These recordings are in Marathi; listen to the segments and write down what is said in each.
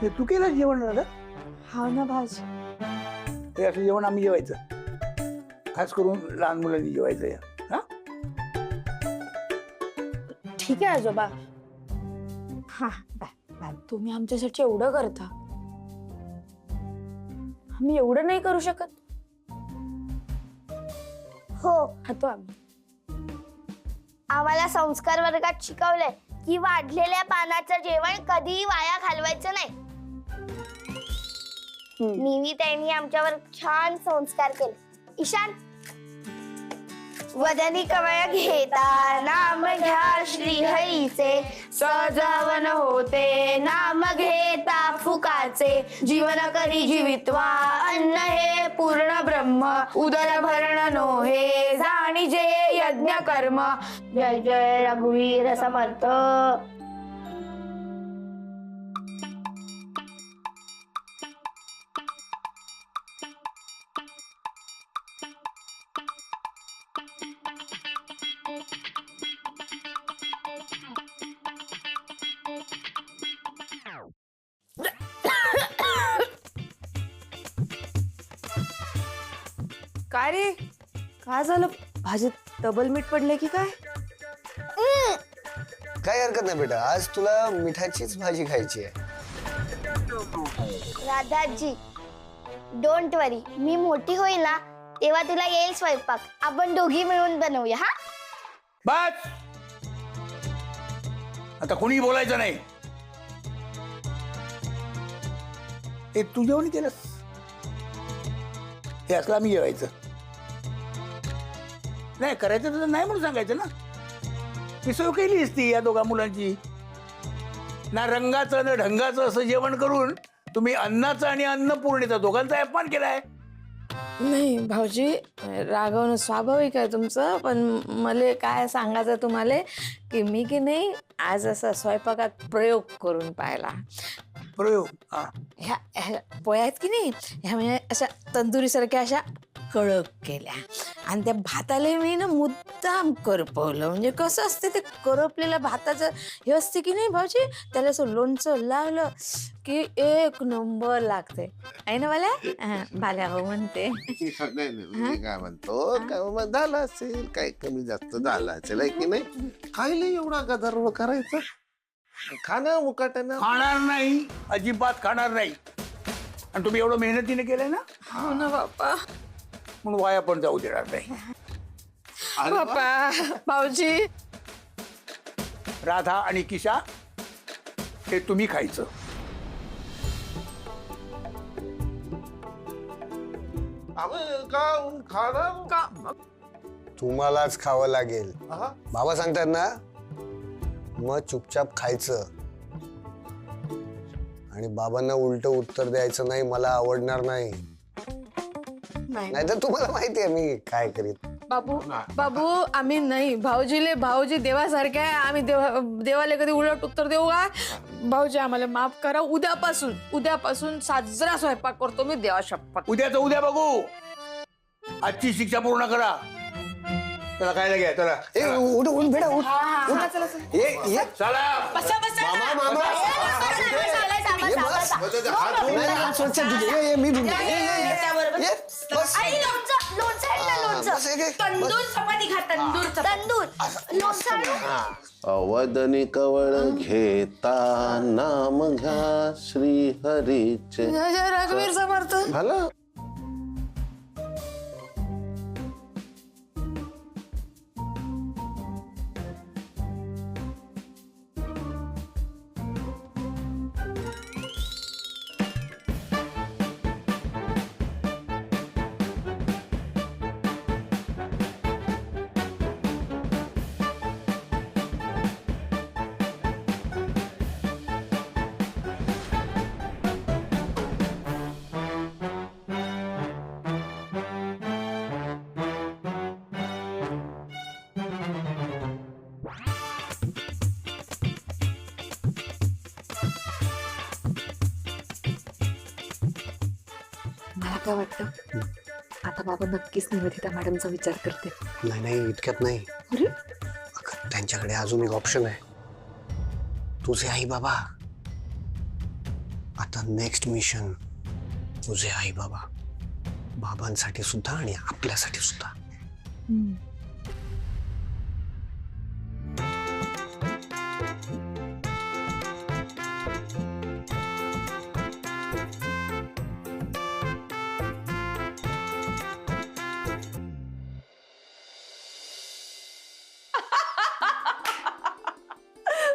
हे तू केलं जेवण दादा? हा ना भाजी. हे असं जेवण आम्ही जेवायचं, खास करून लहान मुलांनी जेवायचं या. हा ठीक आहे आजोबा. हा तुम्ही आमच्यासाठी एवढं करता, आम्ही एवढं नाही करू शकत. हो, खातो आम्ही. आम्हाला संस्कार वर्गात शिकवलंय की वाढलेल्या पानाचं जेवण कधीही वाया घालवायचं नाही. नेहमी त्यांनी आमच्यावर छान संस्कार केले. ईशान, वदनी कवय घेता नाम घ्या श्रीहरीचे, सजावन होते नाम घेता फुकाचे, जीवन करी जीवित्वा अन्न हे पूर्ण ब्रह्म, उदर भरण नोहे जाणीजे यज्ञ कर्म. जय जय रघुवीर समर्थ. काय रे, काय झालं? भाजीत डबल मीठ पडले की काय? काही हरकत नाही बेटा, आज तुला मिठाचीच भाजी खायची आहे. राधाजी, डोंट वरी, मी मोठी होईल ना तेव्हा तुला येईल स्वयंपाक. आपण दोघी मिळून बनवूया. हा, बस, आता कोणी बोलायचं नाही. हे तू जेवण केलंस, हे असलं आम्ही जेवायचं नाही. करायचं तर नाही म्हणून सांगायचं ना. मी सोय केली असती या दोघा मुलांची. ना रंगाचं ना ढंगाचं असं जेवण करून तुम्ही अन्नाचं आणि अन्नपूर्णेचा दोघांचा अपमान केलाय. नाही भाऊजी, रागवणं स्वाभाविक आहे तुमचं, पण मला काय सांगायचं तुम्हाला की मी की नाही आज असा स्वयंपाकात प्रयोग करून पाहिला. प्रयोग? ह्या पोळ्या आहेत की नाही, ह्या म्हणजे अशा तंदुरीसारख्या अशा कडक केल्या, आणि त्या भाताला मी ना मुद्दाम करपवलं. म्हणजे कसं असते ते करपलेल्या भाताचं हे असते की नाही भाऊजी, त्याला असं लोणचं लावलं की एक नंबर लागते. आहे ना मला भाल्या हो म्हणते. नाही मी काय म्हणतो, काय झालं असेल, काही कमी जास्त झालं असेल आहे की नाही. खायला एवढा गदारोळ करायचा, खाणं मुकाट्यानं. खाणार नाही, अजिबात खाणार नाही. आणि तुम्ही एवढं मेहनतीने केलंय ना, हो ना बाप्पा. म्हणून वाया पण जाऊ देणार नाही. बाप्पा भाऊजी, राधा आणि किशा हे तुम्ही खायचं. आम्ही का खाणार? तुम्हालाच खावं लागेल. हा? बाबा सांगतात ना, मग चुपचाप खायचं. आणि बाबांना उलट उत्तर द्यायचं नाही, मला आवडणार नाही. नाहीतर तुम्हाला माहिती आहे मी काय करीत. बाबू आम्ही नाही. भाऊजी देवासारखे आहे. आम्ही देवाला कधी उलट उत्तर देऊ का? भाऊजी आम्हाला माफ करा. उद्यापासून साजरा स्वयंपाक करतो मी, देवा शपथ. उद्याचं उद्या बघू. आजची शिक्षा पूर्ण करा. चला खायला घ्या. चला उठ बेटा, उठ. चला. मी वदनी कवळ घेता नाम घ्या श्री हरीचे. रघुवीर समर्थ. झालं. मला काय वाटतं, आता बाबा नक्कीच निवेदिता मॅडमचा विचार करते. नाही इतक्यात नाही. अरे अगं, त्यांच्याकडे अजून एक ऑप्शन आहे. तुझे आई बाबा. आता नेक्स्ट मिशन तुझे आई बाबा, बाबांसाठी सुद्धा आणि आपल्यासाठी सुद्धा.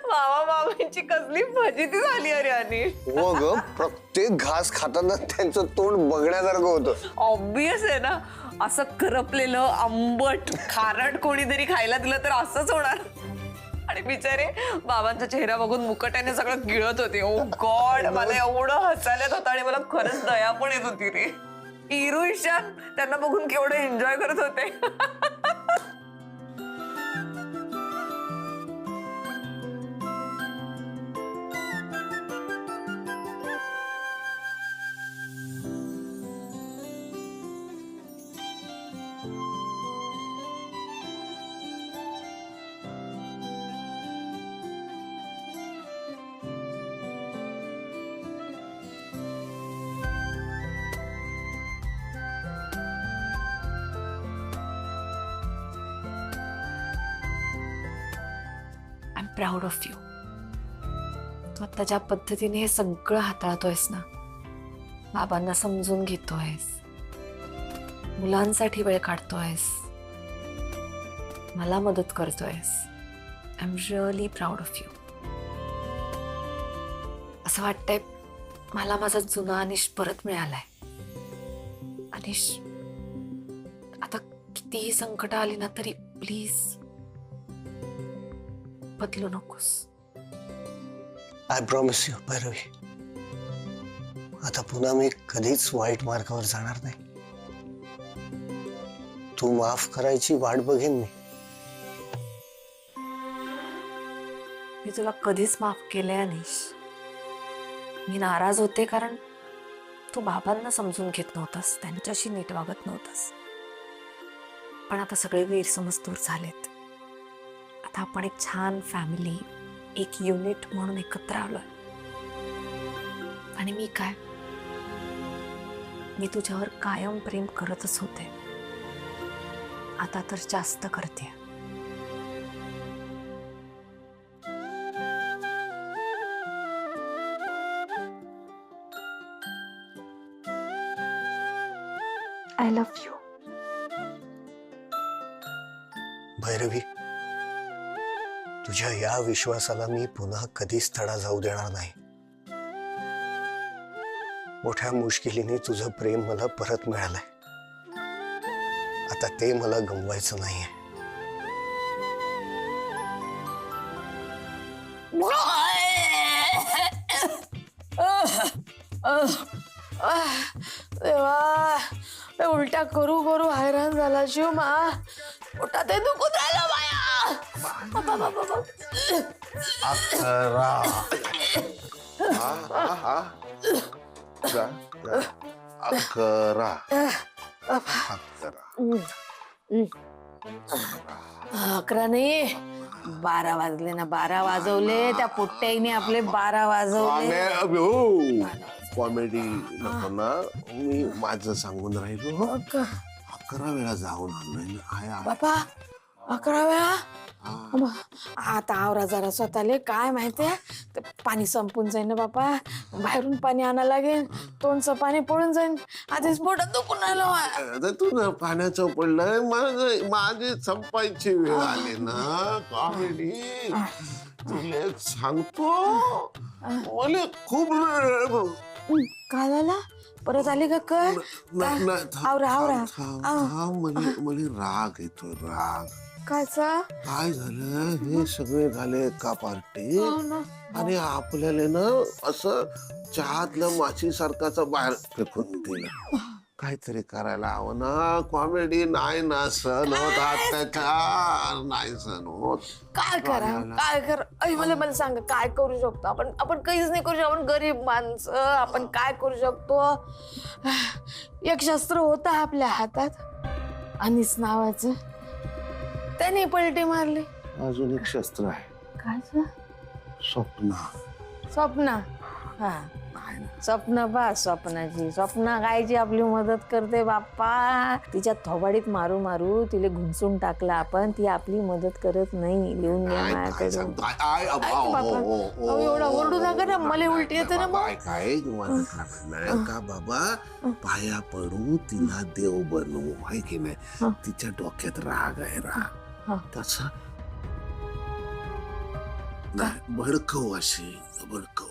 मामा मामांची कसली फजिती झाली अरे अनिल. हो ग, प्रत्येक घास खाताना त्यांचं तोंड बघण्यासारखं होतं. ऑब्विस आहे ना, असं करपलेलं आंबट खारट कोणीतरी खायला दिलं तर असंच होणार. आणि बिचारे बाबांचा चेहरा बघून मुकट्याने सगळं गिळत होते. ओ गॉड, मला एवढं हसायला येत होतं आणि मला खरंच दया पण येत होती रे. इरू ईशान त्यांना बघून केवढं एन्जॉय करत होते. I am proud of you. तू आता ज्या पद्धतीने हे सगळं हाताळतोयस ना, बाबांना समजून घेतोयस, मुलांसाठी वेळ काढतोयस, मला मदत करतोयस. I am really proud of you. असं वाटतंय मला माझा जुना अनिश परत मिळालाय. अनिश, आता कितीही संकट आली ना तरी प्लीज बदलू नकोस. आय प्रॉमिस यू भैरवी, आता पुन्हा मी कधीच वाईट मार्गावर जाणार नाही. तू माफ करायची वाट बघेन मी. मी तुला कधीच माफ केलंय अनिश. मी नाराज होते कारण तू बाबांना समजून घेत नव्हतास, त्यांच्याशी नीट वागत नव्हतास. पण आता सगळे गैरसमज दूर झालेत. आता आपण एक छान फॅमिली, एक युनिट म्हणून एकत्र आलोय. आणि मी तुझ्यावर कायम प्रेम करतच होते, आता तर जास्त करते. I love you. भैरवी, तुझ्या या विश्वासाला मी पुन्हा कधीच तडा जाऊ देणार नाही. मोठ्या मुश्किलीने तुझं प्रेम मला परत मिळालंय. आता ते मला गमवायचं नाहीये. देवा, उलट्या करू करू हैराण झाला शिव मा. पोटात ते दुखून राहिलं माया. अकरा. अकरा. अकरा नाही, 12 वाजले ना. 12 वाजवले त्या पोट्ट्याईने आपले 12 वाजवले. कॉमेडी नको ना, मी माझं सांगून राहिलो. 11 वेळा जाऊन आलोय ना. बापा, 11 वेळा. आता आवरा जरा स्वतःले. काय माहितीये, ते पाणी संपून जाईल ना बापा. बाहेरून पाणी आणा लागेल, तोंडचं पाणी पळून जाईल. आधीच पोटात दुखून आलं. तुझं पाण्याचं पडलंय, माझी संपायची वेळ आली ना. कॉमेडी तुला सांगतो, मला खूप काय झालं, परत आली का कर. आवरा आवरा. मला राग येतो, राग. कायचा काय झालं, हे सगळे झाले का पार्टी आणि आपल्याला ना असं चहातलं माशी सारखाच बाहेर फेकून दिलं. काहीतरी करायला हवं ना. कॉमेडी नाही ना सण होत, अत्याचार नाही सण होत. काय करा, काय करा. मला सांग, काय करू शकतो आपण. आपण काहीच नाही करू शकतो. आपण गरीब माणसं, आपण काय करू शकतो. एक शस्त्र होतं आपल्या हातात, अनिस नावाचं, त्याने पलटी मारली. अजून एक शस्त्र आहे. काय स्वप्न. स्वप्न. हा, नाही स्वप्न पा स्वप्नाची स्वप्न गायची आपली मदत करते बाप्पा. तिच्या थोबाडीत मारू मारू तिला घुमसून टाकला आपण, ती आपली मदत करत नाही. लिहून घ्या काय माझ्याकडे. सांगतो? आय, अ, ऐक ओ, बाबा. ओ, ओ, अहो, एवढं ओरडू नका ना, मला उलटी येते ना बाबा, मग. काय तुम्हाला नाही का बाबा, पाया पडू तिला देव बनवू, आहे की नाही? तिच्या डोक्यात राग आहे, राग तसा नाही, भडकव अशी भडकव.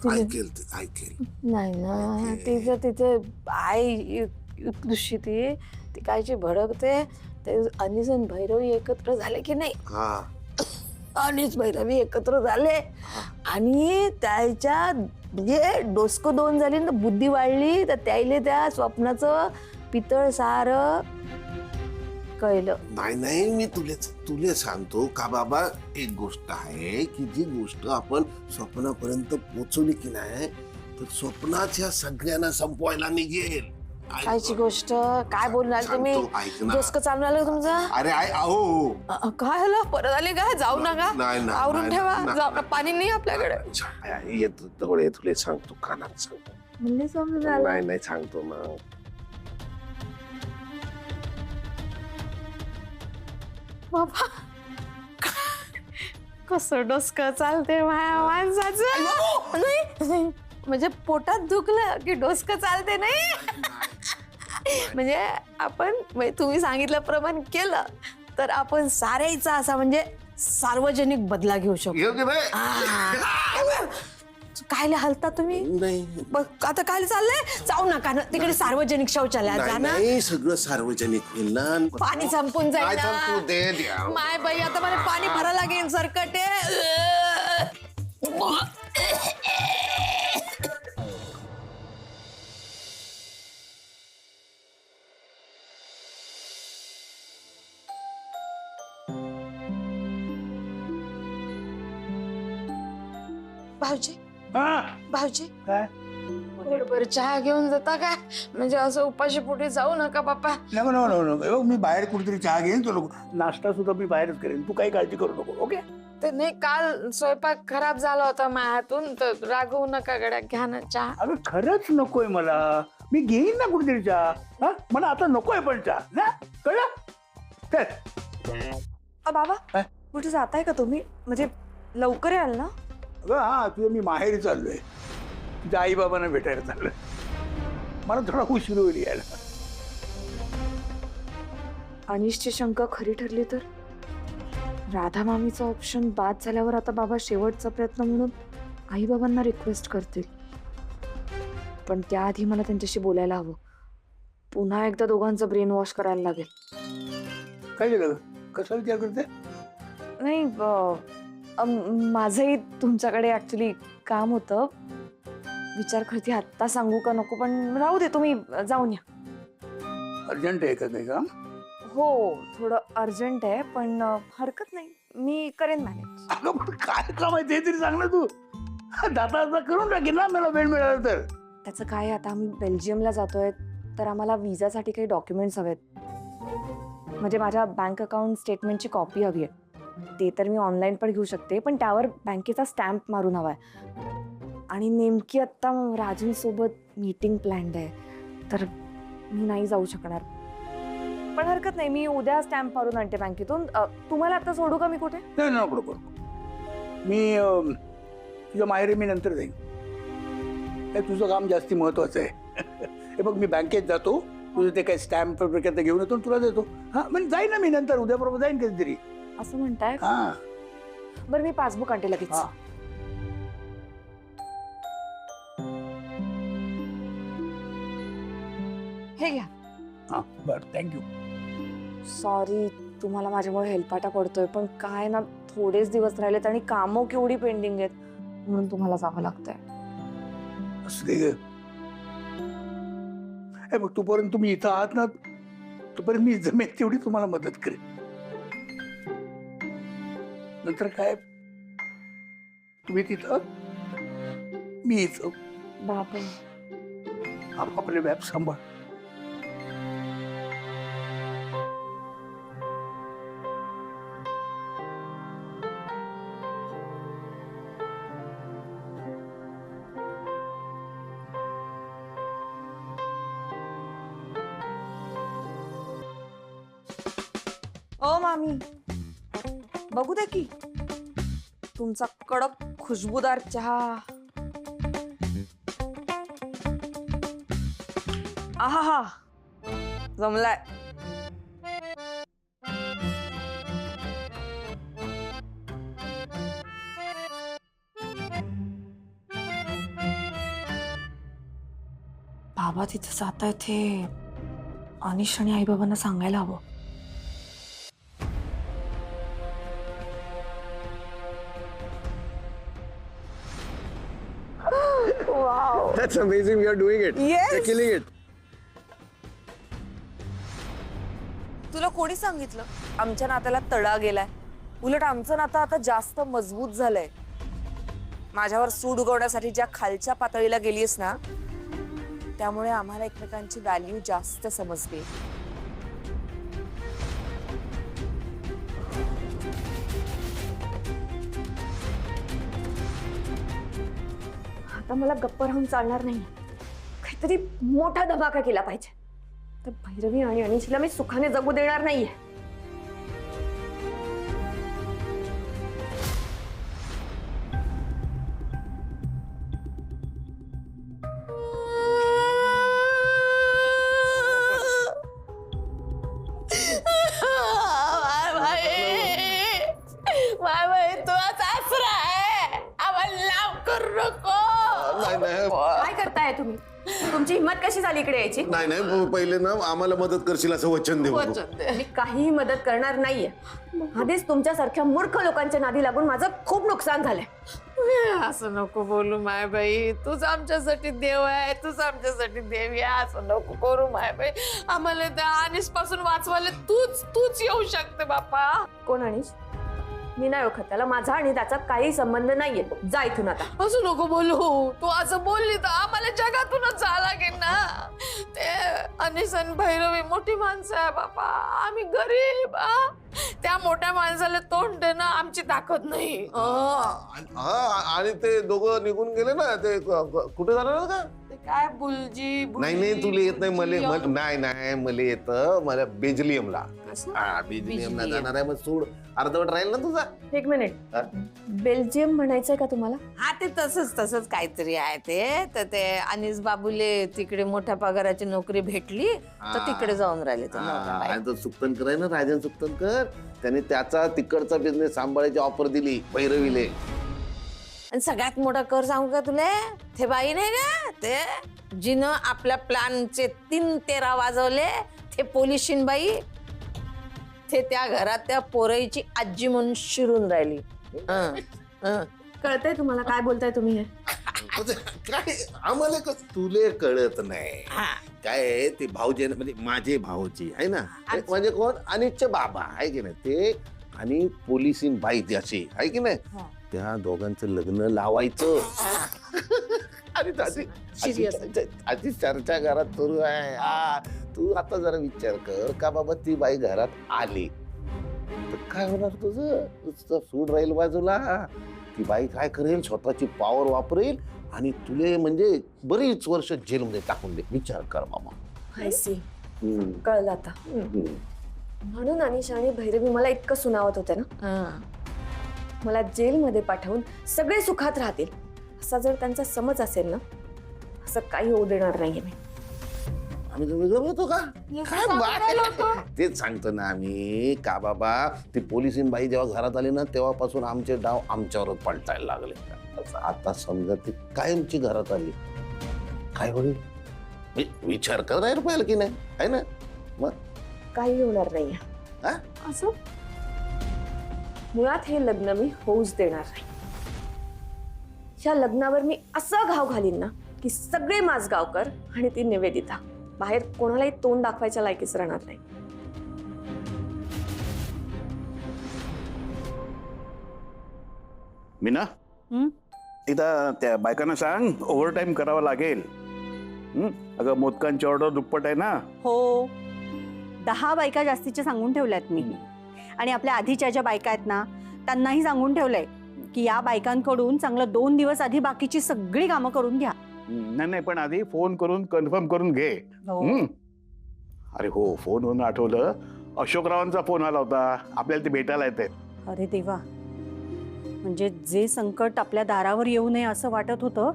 ऐकेल ते, ऐकेल. नाही ना, तिचं आई कृषी ती कायची भडकते. ते अनिस आणि भैरवी एकत्र झाले की नाही, हा अनिस भैरवी एकत्र झाले आणि त्याच्या म्हणजे डोसकं दोन झाली ना, बुद्धी वाढली, तर त्याईले त्या स्वप्नाचं पितळ सार कळलं. नाही नाही, मी तुले सांगतो का बाबा, एक गोष्ट आहे की जी गोष्ट आपण स्वप्नापर्यंत पोहोचवली की नाही, तर स्वप्नाच्या सगळ्यांना संपवायला निघेल. ऐक कायची ना. गोष्ट काय बोलणार तुम्ही? सांगतो, ऐक ना. डोसकं चालून आलं तुमचं? अरे अहो काय झालं? परत आले का? जाऊ नका, नाही, नाही, आवरून नाही, ठेवा. नाही, जाऊ, नाही. पाणी नाही आपल्याकडे. येतो थोडे तुले सांगतो, कानात सांगतो. म्हणजे समजून आलं. नाही नाही, सांगतो ना. बाबा कसं डोसकं चालते माणसाचं. नाही म्हणजे पोटात दुखलं की डोसकं चालते नाही. म्हणजे आपण म्हणजे तुम्ही सांगितल्याप्रमाणे केलं तर आपण सारायचा असा म्हणजे सार्वजनिक बदला घेऊ शकतो. घेऊ की नाही? कायले हलता तुम्ही? नाही बघ आता काय चाललंय, जाऊ नका ना तिकडे सार्वजनिक शौचालयात जा नाही, ना. नाही, सगळं सार्वजनिक होईल ना. पाणी संपून जाईल नाही, ना. संपू दे द्या. माय बाई आता मला पाणी भरा लागेल सरकटे. भाऊजी हा भाऊजी काय बरोबर चहा घेऊन जाता काय? म्हणजे असं उपाशी पोटी जाऊ नका बाप्पा. नको नको नको नको बघ, मी बाहेर कुठेतरी चहा घेईन, तो नाश्ता सुद्धा मी बाहेरच करेन, तू काही काळजी करू नको. ओके ते नाही काल स्वयंपाक खराब झाला होता माझ्या हातून, तर रागवू नका गड्या, घ्या ना चहा. अगं खरंच नकोय मला, मी घेईन ना कुठेतरी चहा. हा मला आता नकोय पण चहा ना, कळलं? चल. बाबा काय? कुठे जाताय का तुम्ही? म्हणजे लवकर याल ना? अगं हा तुझं मी माहेरी चाललोय, तुझ्या आई बाबांना भेटायला चाललोय, मला थोडा उशीर होईल यायला. अनिशची शंका खरी ठरली तर राधा मामीचा ऑप्शन बाद झाल्यावर आता बाबा शेवटचा प्रयत्न म्हणून आई बाबांना रिक्वेस्ट करतील. पण त्याआधी मला त्यांच्याशी बोलायला हवं. पुन्हा एकदा दोघांचं ब्रेन वॉश करायला लागेल. काय झालं, कसा विचार करते? नाही माझंही तुमच्याकडे ऍक्च्युली काम होतं. विचार करते आत्ता सांगू का नको, पण राहू दे, तुम्ही जाऊन या. अर्जंट आहे का काही काम? हो थोडं अर्जंट आहे, पण हरकत नाही, मी करेन मॅनेज. अगं पण काय काम आहे ते तरी सांग ना तू. दाता करून टाकेल ना मला वेळ मिळाला तर. त्याचं काय, आता आम्ही बेल्जियमला जातोय, तर आम्हाला विजासाठी काही डॉक्युमेंट्स हवेत. म्हणजे माझ्या बँक अकाउंट स्टेटमेंटची कॉपी हवी आहे. ते तर मी ऑनलाईन पण घेऊ शकते, पण त्यावर बँकेचा स्टॅम्प मारून हवाय. आणि नेमकी आत्ता राजूंसोबत मीटिंग प्लॅन्ड आहे, तर मी नाही जाऊ शकणार. पण हरकत नाही, मी उद्या स्टॅम्प मारून आणते बँकेतून. तुम्हाला आता सोडू का मी कुठे? नाही नको नको, मी तुझ्या माहेरी मी नंतर जाईन. हे तुझं काम जास्ती महत्वाचं आहे. हे बघ मी बँकेत जातो, तुझं ते काही स्टॅम्प पेपर घेऊन येतो तुला देतो. हा म्हणजे जाईन ना मी नंतर, उद्यापर्यंत जाईन कधीतरी. असं म्हणताय? हा बरं मी पासबुक आणते लगेच. हा. हे घ्या. हा बरं थँक्यू. सॉरी तुम्हाला माझ्यामुळे हेलपाटा पडतोय, पण काय ना थोडेच दिवस राहिलेत आणि कामं केवढी पेंडिंग आहेत, म्हणून तुम्हाला जावं लागतंय. असं दे ग. हे बघ तोपर्यंत तुम्ही इथं आहात ना, तोपर्यंत मी जमेल तेवढी तुम्हाला मदत करेन. नंतर काय तुम्ही तिथं मी इथं, बापरे. आपापले व्याप सांभाळ. हो मामी, बघू दे की तुमचा कडक खुशबूदार चहा. आहा, जमलाय. बाबा तिथे जात आहेत हे अनिश आणि आईबाबांना सांगायला हवं. That's amazing. We are doing it. Yes. We're killing it. तुला कोणी सांगितलं आमच्या नात्याला तडा गेलाय? उलट आमचं नातं आता जास्त मजबूत झालंय. माझ्यावर सूड उगवण्यासाठी ज्या खालच्या पातळीला गेलीस ना, त्यामुळे आम्हाला एकमेकांची व्हॅल्यू जास्त समजते. आता मला गप्प राहून चालणार नाही. काहीतरी मोठा धमाका केला पाहिजे. तर भैरवी आणि अनिशला मी सुखाने जगू देणार नाहीये. काय करताय तुम्ही? तुमची हिंमत कशी झाली इकडे यायची? नाही पहिले ना आम्हाला मदत करशील असं वचन दे. मी काहीही मदत करणार नाहीये. आधीच तुमच्यासारख्या मूर्ख लोकांच्या नादी लागून माझं खूप नुकसान झालंय. असं नको बोलू माय बाई, तूच आमच्यासाठी देव आहे, तूच आमच्यासाठी देवी आहे. असं नको करू माय बाई. आम्हाला त्या अनिश पासून वाचवायला तूच येऊ शकते बापा. कोण अनिश? मी नाही ओळखत त्याला. माझा आणि त्याचा काही संबंध नाहीये. जा इथून आता. असं नको बोलू. तू असं बोलली तर आम्हाला जगातूनच जा लागेल ना. ते अनिश आणि भैरवी मोठी माणसं आहे बापा, आम्ही गरीब. त्या मोठ्या माणसाला तोंड देणं आमची ताकद नाही. आणि ते दोघं निघून गेले ना, ते कुठे जाणार का? ते काय बुलजी नाही तुला येत नाही. नाही मला येतं. मला बेल्जियमला. बेल्जियमला जाणार आहे. मग सूड अर्धवट राहील ना तुझा. एक मिनिट. बेल्जियम म्हणायचंय का तुम्हाला? हा, ते तसंच काहीतरी आहे ते. तर ते अनिस बाबूले तिकडे मोठ्या पगाराची नोकरी भेटली तर तिकडे जाऊन राहिले ते. सुक्तनकर आहे ना, राजन सुक्तनकर, त्याने त्याचा तिकडचा बिझनेस सांभाळायची ऑफर दिली भैरवीले. आणि सगळ्यात मोठा कर सांगू का तुला? ते बाई नाही का, ते जिनं आपल्या प्लॅनचे 3 तेरा वाजवले, ते पोलिशीन बाई, ते त्या घरात त्या पोरईची आजी म्हणून शिरून राहिली. कळतंय तुम्हाला काय बोलताय तुम्ही? हे काय आम्हाला तुले कळत नाही काय? ते भाऊजी म्हणजे माझे भाऊजी आहे ना, म्हणजे कोण? अनिशचे बाबा आहे की नाही ते, आणि पोलिसीन बाई त्याची आहे की नाही, त्या दोघांचं लग्न लावायचं. आणि आधी चर्चा घरात सुरू आहे. तू आता जरा विचार कर का बाबा, ती बाई घरात आली तर काय होणार तुझं? नुसतं सूड राहील बाजूला. ती बाई काय करेल, स्वतःची पॉवर वापरेल आणि तुले म्हणजे बरीच वर्ष जेलमध्ये टाकून दे. विचार कर बाबा. I see. कळलं आता. म्हणून अनिश आणि भैरवी मला इतकं सुनावत होते ना. मला जेलमध्ये पाठवून सगळे सुखात राहतील असा जर त्यांचा समज असेल ना, असं काही होऊ देणार नाहीये मी. आम्ही वेगळं होतो का? तेच सांगतो ना आम्ही का बाबा, ती पोलिसीन बाई जेव्हा घरात आली ना, तेव्हापासून आमचे डाव आमच्यावरच पलटायला लागले. आता समजा ती कायमची घरात आली, काय होईल? विचार करायला पाहिजे की नाही, आहे ना? मग काही होणार नाहीये. असं मुळात हे लग्न मी होऊच देणार नाही. या लग्नावर मी असं घाव घालीन ना की सगळे माझगावकर आणि ती निवेदिता बाहेर कोणालाही तोंड दाखवायच्या लायकीच राहणार नाही. मीना, एकदा त्या बायकांना सांग ओव्हरटाईम करावा लागेल. अगं मोदकांची ऑर्डर दुप्पट आहे ना. हो, 10 बायका जास्तीच्या सांगून ठेवल्यात मी. आणि आपल्या आधीच्या ज्या बायका आहेत ना, त्यांनाही सांगून ठेवलंय की या बायकांकडून चांगलं 2 दिवस आधी बाकीची सगळी कामं करून घ्या. नाही पण आधी फोन करून कन्फर्म करून घे. अरे हो, फोनवरून आठवलं, अशोकरावांचा फोन आला होता, आपल्याला ते भेटायला येते. अरे देवा, म्हणजे जे संकट आपल्या दारावर येऊ नये असं वाटत होतं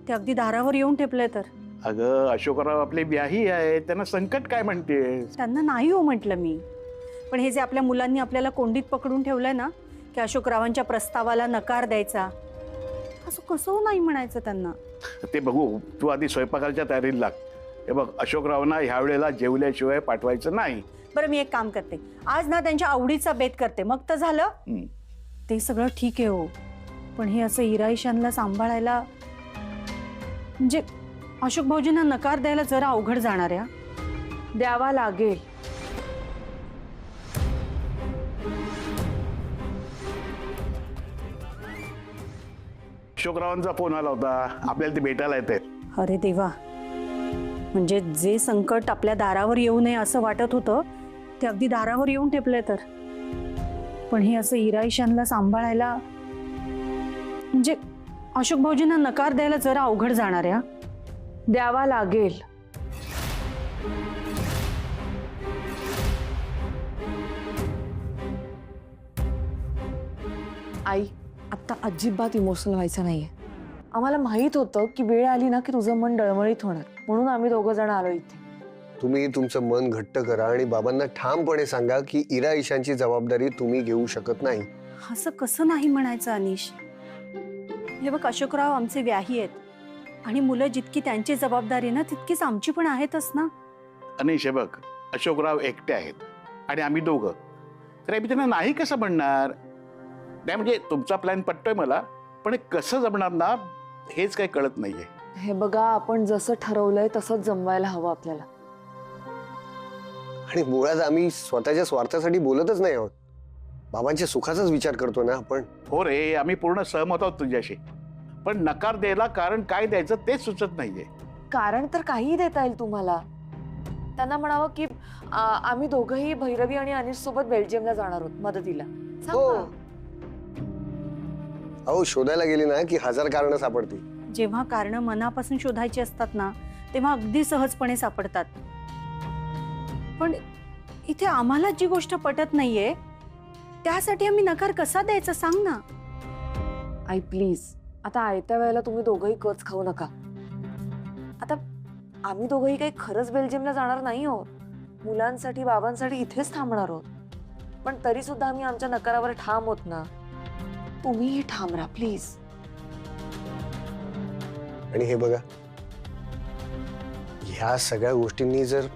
ते अगदी दारावर येऊन ठेपलंय. तर अगं अशोकराव आपले व्याही आहे, त्यांना संकट काय म्हणते? त्यांना नाही हो म्हटलं मी, पण हे जे आपल्या मुलांनी आपल्याला कोंडीत पकडून ठेवलंय ना की अशोकरावांच्या प्रस्तावाला नकार द्यायचा, असं कसं नाही म्हणायचं त्यांना. ते बघू, तू आधी स्वयंपाकाच्या तयारीला लाग. हे बघ, अशोकरावांना ह्या वेळेला जेवल्याशिवाय पाठवायचं नाही. बरं मी एक काम करते, आज ना त्यांच्या आवडीचा बेत करते, मग तर झालं. ते सगळं ठीक आहे हो, पण हे असं इराईशानला सांभाळायला म्हणजे अशोक भाऊजींना नकार द्यायला जरा अवघड जाणार आहे. द्यावा लागेल. अशोकरावांचा फोन आला होता, आपल्याला ते भेटायला येते. अरे देवा, म्हणजे जे संकट आपल्या दारावर येऊ नये असं वाटत होतं ते अगदी दारावर येऊन ठेपलंय. तर पण हे असं इराईशानला सांभाळायला म्हणजे अशोक भाऊजींना नकार द्यायला जरा अवघड जाणार आहे. द्यावा लागेल. आई, आता अजिबात इमोशनल व्हायचं नाहीये. आम्हाला माहित होतं की वेळ आली ना की तुझं मन डळमळीत होणार, म्हणून आम्ही दोघं जण आलो इथे. तुम्ही तुमचं मन घट्ट करा आणि बाबांना ठामपणे सांगा की इरा ईशानची जबाबदारी तुम्ही घेऊ शकत नाही. असं कसं नाही म्हणायचं अनिश? हे बघ, अशोकराव आमचे व्याही आहेत आणि मुलं जितकी त्यांची जबाबदारी ना तितकीच आमची पण आहेतच ना. अनिश, हे बघ, अशोकराव एकटे आहेत आणि आम्ही दोघं, तर आम्ही त्यांना नाही कसं म्हणणार? नाही म्हणजे तुमचा प्लॅन पटतोय मला, पण हे कसं जमणार ना हेच काही कळत नाहीये. हे बघा, आपण जसं ठरवलंय तसंच जमवायला हवं आपल्याला. आणि मुळात आम्ही स्वतःच्या स्वार्थासाठी बोलतच नाही आहोत, बाबांच्या सुखाचाच विचार करतो ना आपण. हो रे, आम्ही पूर्ण सहमत आहोत तुझ्याशी, पण नकार द्यायला कारण काय द्यायचं तेच सुचत नाहीये. कारण तर काहीही देता येईल तुम्हाला. त्यांना म्हणावं की आम्ही दोघंही भैरवी आणि अनिश सोबत बेल्जियमला जाणार आहोत मदतीला. हो, अहो शोधायला गेली ना की 1000 कारणं सापडतील. जेव्हा कारणं मनापासून शोधायची असतात ना तेव्हा अगदी सहजपणे सापडतात. पण इथे आम्हाला जी गोष्ट पटत नाहीये त्यासाठी आम्ही नकार कसा द्यायचा सांग ना. आई प्लीज, आता आयत्या वेळेला तुम्ही दोघंही कच खाऊ नका. आता आम्ही दोघंही काही खरंच बेल्जियमला जाणार नाही आहोत, मुलांसाठी बाबांसाठी इथेच थांबणार आहोत. पण तरी सुद्धा आम्ही आमच्या नकारावर ठाम होत ना. तुम्हीही ठाम राहा प्लीज. आणि हे बघा, ह्या सगळ्या गोष्टींनी जर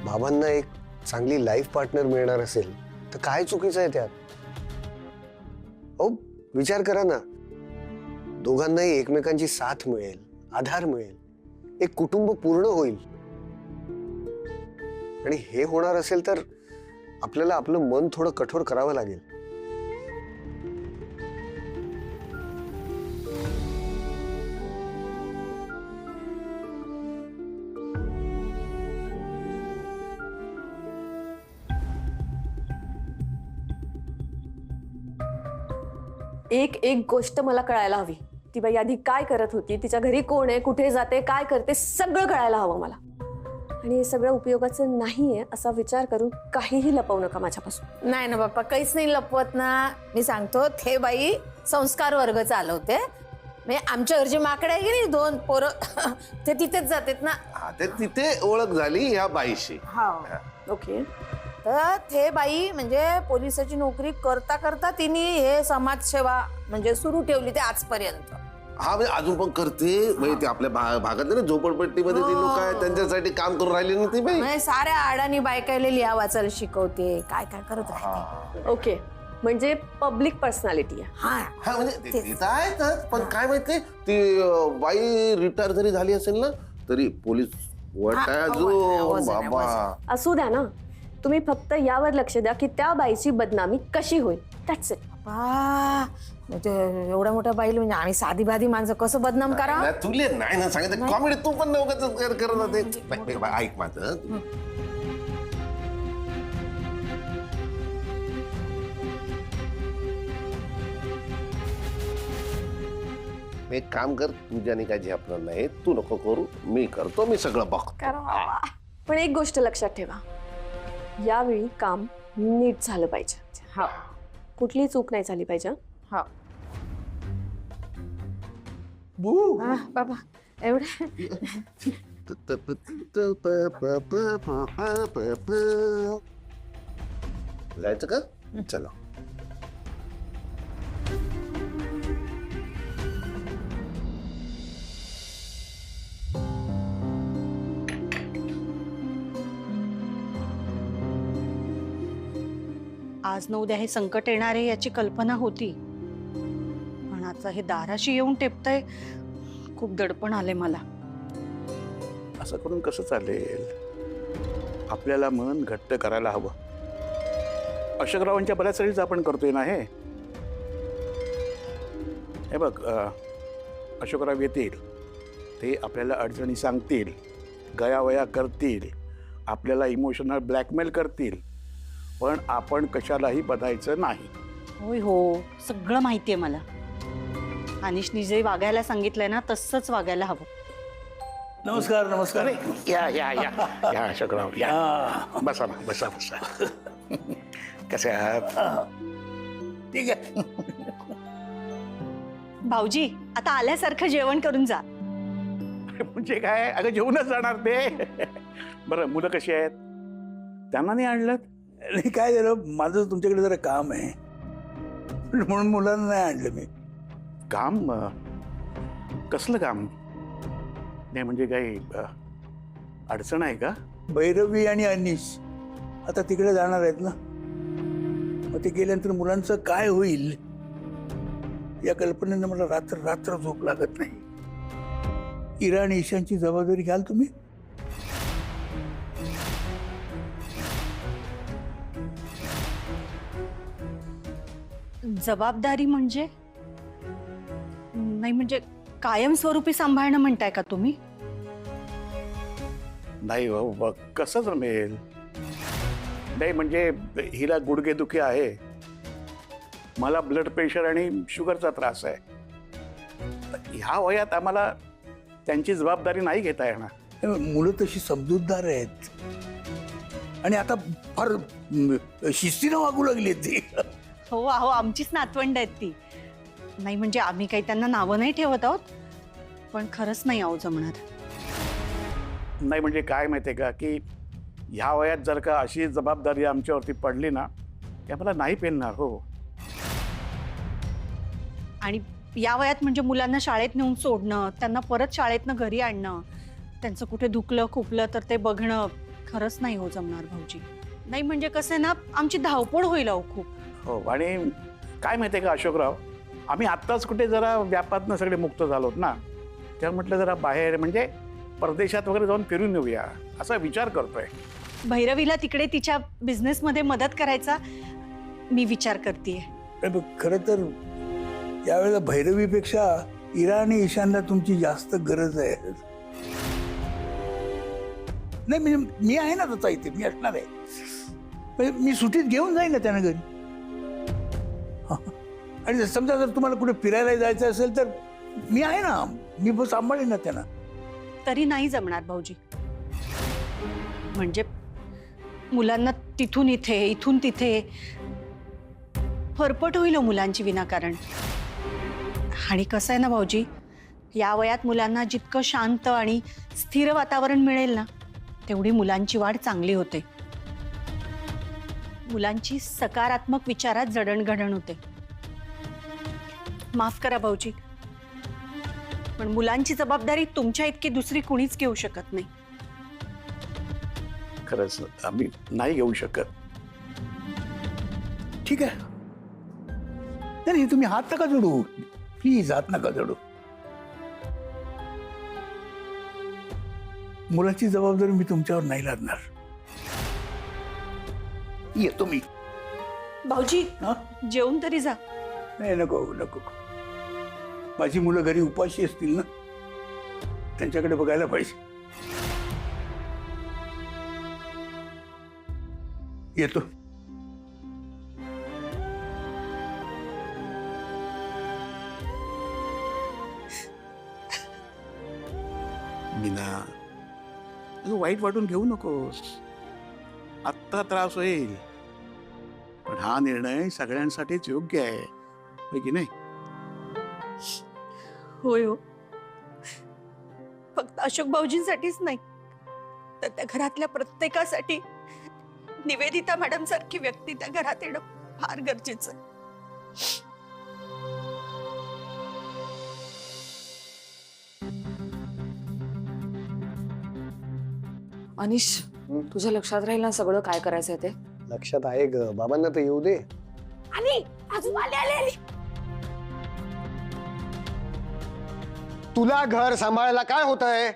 बाबांना एक चांगली लाईफ पार्टनर मिळणार असेल तर काय चुकीचं आहे त्यात? हो, विचार करा ना, दोघांनाही एकमेकांची साथ मिळेल, आधार मिळेल, एक कुटुंब पूर्ण होईल. आणि हे होणार असेल तर आपल्याला आपलं मन थोडं कठोर करावं लागेल. एक एक गोष्ट मला कळायला हवी. ती बाई आधी काय करत होती, तिच्या घरी कोण आहे, कुठे जाते, काय करते, सगळं कळायला हवं मला. आणि हे सगळं उपयोगाचं नाहीये असा विचार करून काहीही लपवू नका माझ्यापासून. नाही ना बाप्पा, काहीच नाही लपवत ना. मी सांगतो, थे बाई संस्कार वर्ग चालवते. म्हणजे आमच्या घरची माकडे आहे की नाही, 2 पोरं ते तिथेच जातात ना. हा, ते तिथे ओळख झाली ह्या बाईशी. हा, ओके. तर थे बाई म्हणजे पोलिसाची नोकरी करता करता तिने हे समाजसेवा म्हणजे सुरू ठेवली ते आजपर्यंत. हा, म्हणजे अजून पण करते. म्हणजे ते आपल्या भागात ना झोपडपट्टीमध्ये ती लोक आहेत त्यांच्यासाठी काम करून राहिली ना ती बाई. म्हणजे साऱ्या आडानी बायकायला लिहा वाचायला शिकवते, काय काय करत राहते. ओके, म्हणजे पब्लिक पर्सनॅलिटी आहे. हा हा, म्हणजे ते तर आहेतच, पण काय माहिती ती बाई रिटायर जरी झाली असेल ना तरी पोलीस वजन आहे, बाबा. असू द्या ना, तुम्ही फक्त यावर लक्ष द्या की त्या बाईची बदनामी कशी होईल. That's it. एवढ्या मोठ्या बाईला म्हणजे आम्ही साधी बाधी माणसं कसं बदनाम करा. नाही, तुले नाही ना सांगितलं कॉमेडी, तू पण नव्हतं करत होते. ऐक माझं, एक काम कर, तुझ्याने काय झेपणार नाही, तू नको करू, मी करतो, मी सगळं बघतो. पण एक गोष्ट लक्षात ठेवा, यावेळी काम नीट झालं पाहिजे. हा कुठली चूक नाही झाली पाहिजे. हा बू बाबा एवढं जायचं का? चला. आज न उद्या हे संकट येणार आहे याची कल्पना होती, पण आता हे दाराशी येऊन टेपतंय, खूप दडपण आले मला. असं करून कसं चालेल? आपल्याला मन घट्ट करायला हवं. अशोकरावांच्या बऱ्याच वेळीच आपण करतोय ना हे. हे बघ, अशोकराव येतील, ते आपल्याला अडचणी सांगतील, गयावया करतील, आपल्याला इमोशनल ब्लॅकमेल करतील, पण आपण कशालाही बधायचं नाही. होय हो, सगळं माहितीये मला. अनिशनी जे वागायला सांगितलंय ना तसंच वागायला हवं. नमस्कार नमस्कार. या या या या अशोकराव या. हा, बसा ना, बसा बसा. कसे आहात? ठीक आहे. भाऊजी, आता आल्यासारखं जेवण करून जा. म्हणजे काय, अगं जेवूनच जाणार ते. बरं, मुलं कशी आहेत? त्यांना नाही आणलं? आणि काय झालं, माझं तुमच्याकडे जरा काम आहे म्हणून मुलांना नाही आणलं मी. काम? कसलं काम? नाही म्हणजे काही अडचण आहे का? भैरवी आणि अनिश आता तिकडे जाणार आहेत ना, मग ते गेल्यानंतर मुलांचं काय होईल या कल्पनेनं मला रात्र रात्र झोप लागत नाही. इरा आणि ईशानची जबाबदारी घ्याल तुम्ही? जबाबदारी म्हणजे? नाही म्हणजे कायमस्वरूपी सांभाळणं म्हणताय का तुम्ही? नाही हो, कसं जमेल? नाही म्हणजे हिला गुडघेदुखी आहे, मला ब्लड प्रेशर आणि शुगरचा त्रास आहे. ह्या वयात आम्हाला त्यांची जबाबदारी नाही घेता येणार. मुलं तशी समजूतदार आहेत आणि आता फार शिस्तीनं वागू लागली ती. हो अहो, आमचीच नातवंड आहेत ती. नाही म्हणजे आम्ही काही त्यांना नावं नाही ठेवत आहोत, पण खरंच नाही आहो जमणार. नाही म्हणजे काय माहिती आहे का, की ह्या वयात जर का अशी जबाबदारी आमच्यावरती पडली ना, की आम्हाला नाही पेलणार. हो. आणि या वयात म्हणजे मुलांना शाळेत नेऊन सोडणं, त्यांना परत शाळेतनं घरी आणणं, त्यांचं कुठे दुखलं खुपलं तर ते बघणं खरंच नाही हो जमणार भाऊजी. नाही म्हणजे कसं आहे ना, आमची धावपळ होईल अहो खूप. हो, आणि काय माहिती आहे का अशोकराव, आम्ही आत्ताच कुठे जरा व्यापातनं सगळे मुक्त झालोत ना, तेव्हा म्हटलं जरा बाहेर म्हणजे परदेशात वगैरे जाऊन फिरून येऊया असा विचार करतोय. भैरवीला तिकडे तिच्या बिझनेसमध्ये मदत करायचा मी विचार करतेय. खरं तर यावेळेला भैरवीपेक्षा इरा आणि ईशानला तुमची जास्त गरज आहे. नाही म्हणजे मी आहे ना तसा इथे, मी असणार आहे. म्हणजे मी सुट्टीत घेऊन जाईन ना त्यांना घरी. आणि समजा जर तुम्हाला कुठे फिरायला जायचं असेल तर मी आहे ना, मी सांभाळेन ना त्यांना. तरी नाही जमणार भाऊजी. म्हणजे मुलांना तिथून इथे इथून तिथे फरफट होईल मुलांची विनाकारण. आणि कसं आहे ना भाऊजी, या वयात मुलांना जितकं शांत आणि स्थिर वातावरण मिळेल ना, तेवढी मुलांची वाढ चांगली होते. मुलांची सकारात्मक विचारात जडणघडण होते. माफ करा भाऊजी, पण मुलांची जबाबदारी तुमच्या इतकी दुसरी कुणीच घेऊ शकत नाही. खरंच आम्ही नाही घेऊ शकत. ठीक आहे. नाही तुम्ही हात नका जोडू, प्लीज हात नका जोडू. मुलाची जबाबदारी मी तुमच्यावर नाही लादणार. येतो मी. भाऊजी हा? जेवून तरी जा. नाही नको नको. माझी मुलं घरी उपाशी असतील ना, त्यांच्याकडे बघायला पाहिजे. येतो. मीना, वाईट वाटून घेऊ नकोस. स्वतः त्रास होईल, पण हा निर्णय सगळ्यांसाठीच योग्य आहे, होय की नाही? होय हो, फक्त अशोक भाऊजींसाठीच नाही तर त्या घरातल्या प्रत्येकासाठी निवेदिता मॅडम सारखी व्यक्ती त्या घरात येणं फार गरजेचं आहे. अनिश, तुझ्या लक्षात राहील ना सगळं काय करायचंय ते? लक्षात आहे ग, बाबांना तर येऊ दे. आली आजोबा आली. तुला घर सांभाळायला काय होतंय?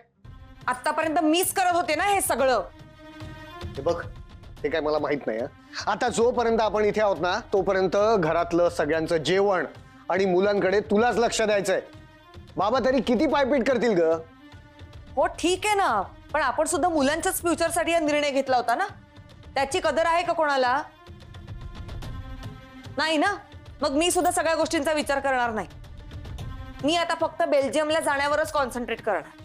आतापर्यंत मीच करत होते ना हे सगळं. हे बघ, हे काय मला माहित नाही हं. आता जोपर्यंत आपण इथे आहोत ना तोपर्यंत घरातलं सगळ्यांचं जेवण आणि मुलांकडे तुलाच लक्ष द्यायचंय. बाबा तरी किती पायपीट करतील ग? हो ठीक आहे ना, पण आपण सुद्धा मुलांच्याच फ्युचरसाठी हा निर्णय घेतला होता ना. त्याची कदर आहे का कोणाला? नाही ना. मग मी सुद्धा सगळ्या गोष्टींचा विचार करणार नाही. मी आता फक्त बेल्जियमला जाण्यावरच कॉन्सन्ट्रेट करणार.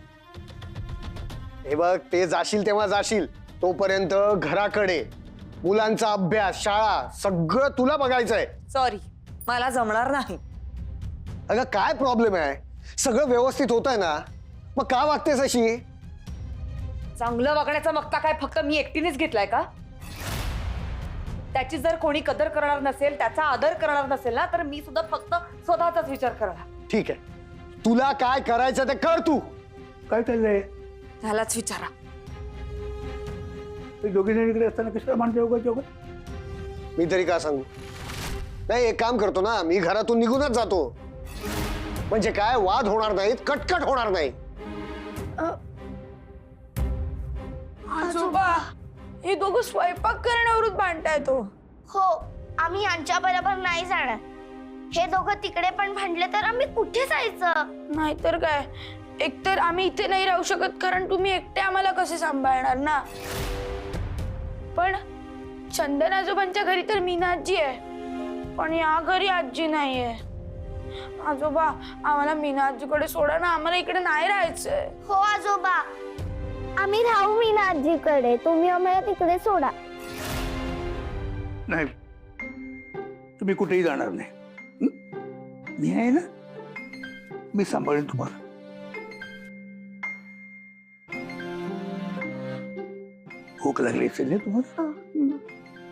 हे बघ, ते जाशील तेव्हा जाशील, तोपर्यंत घराकडे मुलांचा अभ्यास, शाळा सगळं तुला बघायचंय. सॉरी, मला जमणार नाही. अगं काय प्रॉब्लेम आहे? सगळं व्यवस्थित होत आहे ना, मग का वागतेस अशी? चांगलं वागण्याचा मक्ता काय फक्त मी एकटीनेच घेतलाय का? त्याची जर कोणी कदर करणार नसेल, त्याचा आदर करणार नसेल ना, तर मी सुद्धा फक्त स्वतःचाच विचार करणार. ठीक आहे, तुला काय करायचं ते कर तू. काय चाललंय? त्यालाच विचारा. ते दोघी जण इकडे असताना कशाला माणसं योगा? मी तरी का सांगू? नाही, एक काम करतो ना, मी घरातून निघूनच जातो. म्हणजे काय, वाद होणार नाहीत, कटकट होणार नाही. आजोबा हे दोघं स्वयंपाक करण्यावरून भांडताय तो. हो, आम्ही यांच्या बरोबर नाही जाणार. हे दोघं तिकडे पण भांडले तर आम्ही कुठे जायचं? नाहीतर काय, एकतर आम्ही इथे नाही राहू शकत कारण तुम्ही एकटे आम्हाला कसे सांभाळणार ना. पण चंदन आजोबांच्या घरी तर मीना आजी आहे, पण या घरी आजी नाहीये. आजोबा आम्हाला मीना आजीकडे सोडा ना, आम्हाला इकडे नाही राहायचंय. हो आजोबा, आम्ही राहू मीना आजीकडे, तुम्ही आम्हाला तिकडे सोडा. नाही, तुम्ही कुठेही जाणार नाही. हं? मी आहे ना, मी सांभाळेन तुम्हाला. भूक लागली असेल ना तुम्हाला?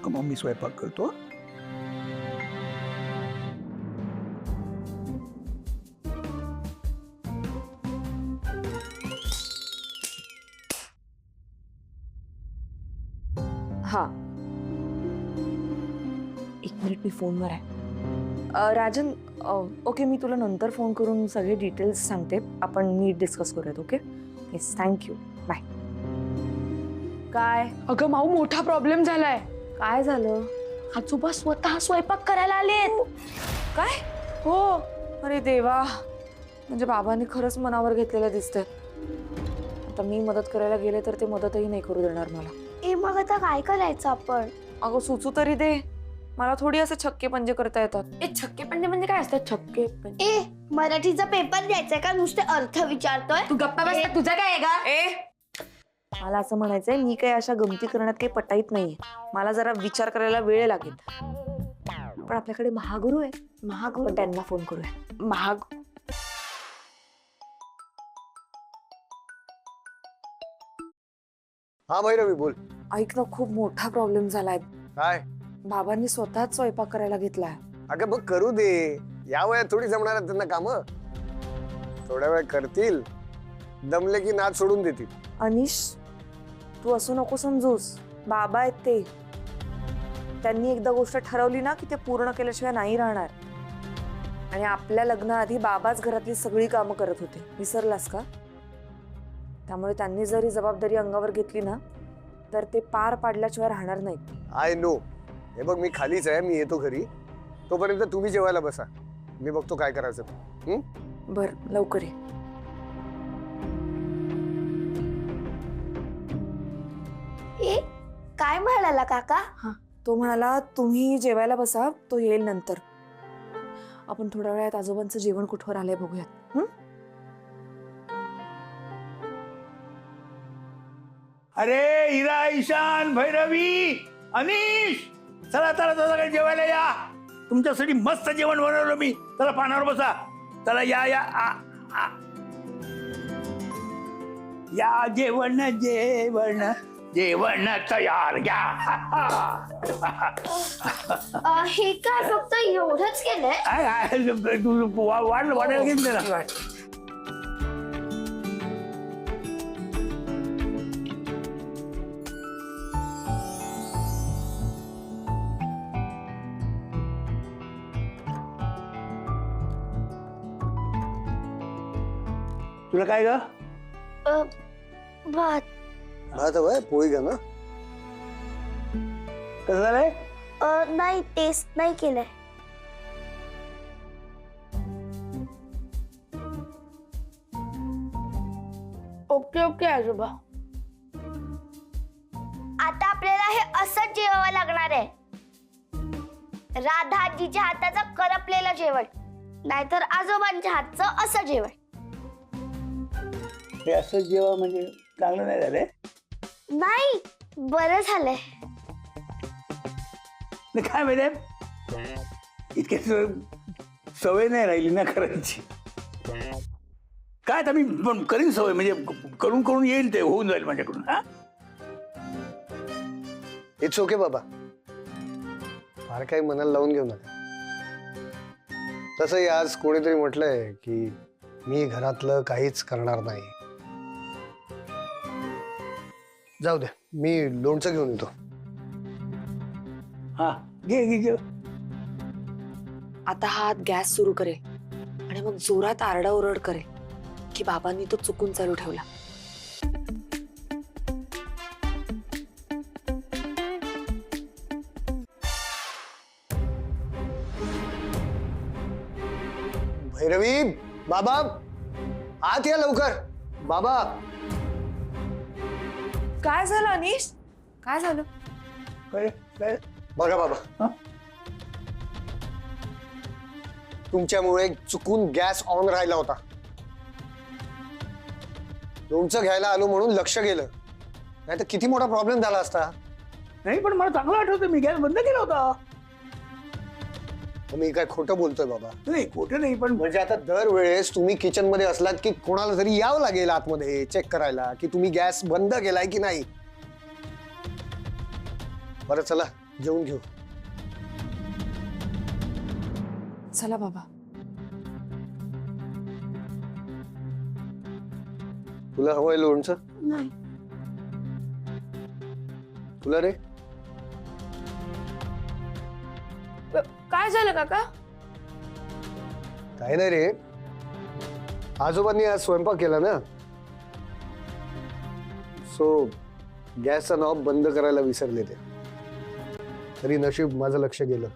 मग मी स्वयंपाक करतो. हा, एक मिनिट, मी फोनवर आहे. राजन, ओके, मी तुला नंतर फोन करून सगळे डिटेल्स सांगते. आपण नीट डिस्कस करूयात. Okay, yes, thank you, bye. काय? अगं माऊ, मोठा प्रॉब्लेम झालाय. काय झालं? आजोबा स्वतः स्वयंपाक करायला आलेत. काय? हो. अरे देवा, म्हणजे बाबांनी खरंच मनावर घेतलेलं दिसतंय. आता मी मदत करायला गेले तर ते मदतही नाही करू देणार मला. मग आता काय करायचं आपण? अगं सुचू तरी दे. मला थोडी असे छक्के पंजे करता येतात. छक्के पंजे म्हणजे काय असतात? छक्के पंजे मराठीचा पेपर द्यायचा का? नुसते अर्थ विचारतोय. तू गप्पा बस. तुझं काय आहे का? मला असं म्हणायचंय, मी काही अशा गमती करण्यात काही पटाईत नाहीये. मला जरा विचार करायला वेळ लागेल. पण आपल्याकडे महागुरु आहे. महागुरु, त्यांना फोन करूया. महाग हा भैरवी, बोल. ऐक ना, खूप मोठा प्रॉब्लेम झालाय. काय? बाबांनी स्वतःच स्वयंपाक करायला घेतलाय. अगं बघ, करू दे. या वयात थोडी जमणार आहेत त्यांना काम. थोड्या वेळ करतील, दमले की नाद सोडून देतील. अनिश, तू असं नको समजूस. बाबा आहेत ते. त्यांनी एकदा गोष्ट ठरवली ना की ते पूर्ण केल्याशिवाय नाही राहणार. आणि आपल्या लग्नाआधी बाबाच घरातली सगळी कामं करत होते, विसरलास का? त्यामुळे त्यांनी जरी जबाबदारी अंगावर घेतली ना तर ते पार पाडल्याशिवाय राहणार नाहीत. I know. हे बघ, मी खालीच आहे, मी येतो घरी. तोपर्यंत तुम्ही जेवायला बसा, मी बघतो काय करायचं. बर, लवकर ये. काय म्हणाला काका? तो म्हणाला तुम्ही जेवायला बसा, तो येईल नंतर. आपण थोड्या वेळात आजोबांचं जेवण कुठवर आलंय बघूयात. अरे हिरा, ईशान, भैरवी, अनिश, चला चला चला काही जेवायला या. तुमच्यासाठी मस्त जेवण बनवलं मी. चला पानावर बसा. चला या या या जेवण जेवण जेवण तयार घ्या. हे काय फक्त एवढंच केलंय? तू वाढायला घेतलं ना. तुला काय ग? भात. भात हवाय? पोळी का ना? कसं झालंय? नाही, टेस्ट नाही केलंय. ओके ओके आजोबा. आता आपल्याला हे असंच जेवावं लागणार आहे. राधा आजीच्या हाताचं करपलेलं जेवण, नाहीतर आजोबांच्या हातचं असं जेवण. हे असं जेव्हा म्हणजे चांगलं नाही झालंय. नाही, बरं झालंय. काय माहिती, इतके सवय नाही राहिली ना करायची. काय आता मी पण करीन सवय, म्हणजे करून करून येईल, ते होऊन जाईल माझ्याकडून. हा, इट्स ओके बाबा, फार काही मनाला लावून घेऊ नका. तसंही आज कोणीतरी म्हटलंय की मी घरातलं काहीच करणार नाही. जाऊ दे, मी लोणचं घेऊन येतो. हा घे घे घे. आता हा हात गॅस सुरू करेल आणि मग जोरात आरडाओरड करेल की बाबांनी तो चुकून चालू ठेवला. भैरवी, बाबा आत या लवकर. बाबा, काय झालं अनिश? काय झालं? काय काय? बघा बाबा, हा? तुमच्यामुळे चुकून गॅस ऑन राहिला होता. लोणचं घ्यायला आलो म्हणून लक्ष गेलं, नाही तर किती मोठा प्रॉब्लेम झाला असता. नाही, पण मला चांगलं आठवतं मी गॅस बंद केला होता. मी काय खोटं बोलतोय बाबा? नाही खोटं नाही, पण म्हणजे आता दरवेळेस तुम्ही किचन मध्ये असलात की कोणाला तरी यावं लागेल आतमध्ये चेक करायला की तुम्ही गॅस बंद केलाय की नाही. बरं चला जेवून घेऊ. चला बाबा. तुला हवंय लोणचं? नाही. तुला रे? काय झालं काका? काय नाही रे, आजोबांनी आज स्वयंपाक केला ना, सो गॅसचा नॉब बंद करायला विसरले ते. तरी नशीब माझं लक्ष गेलं.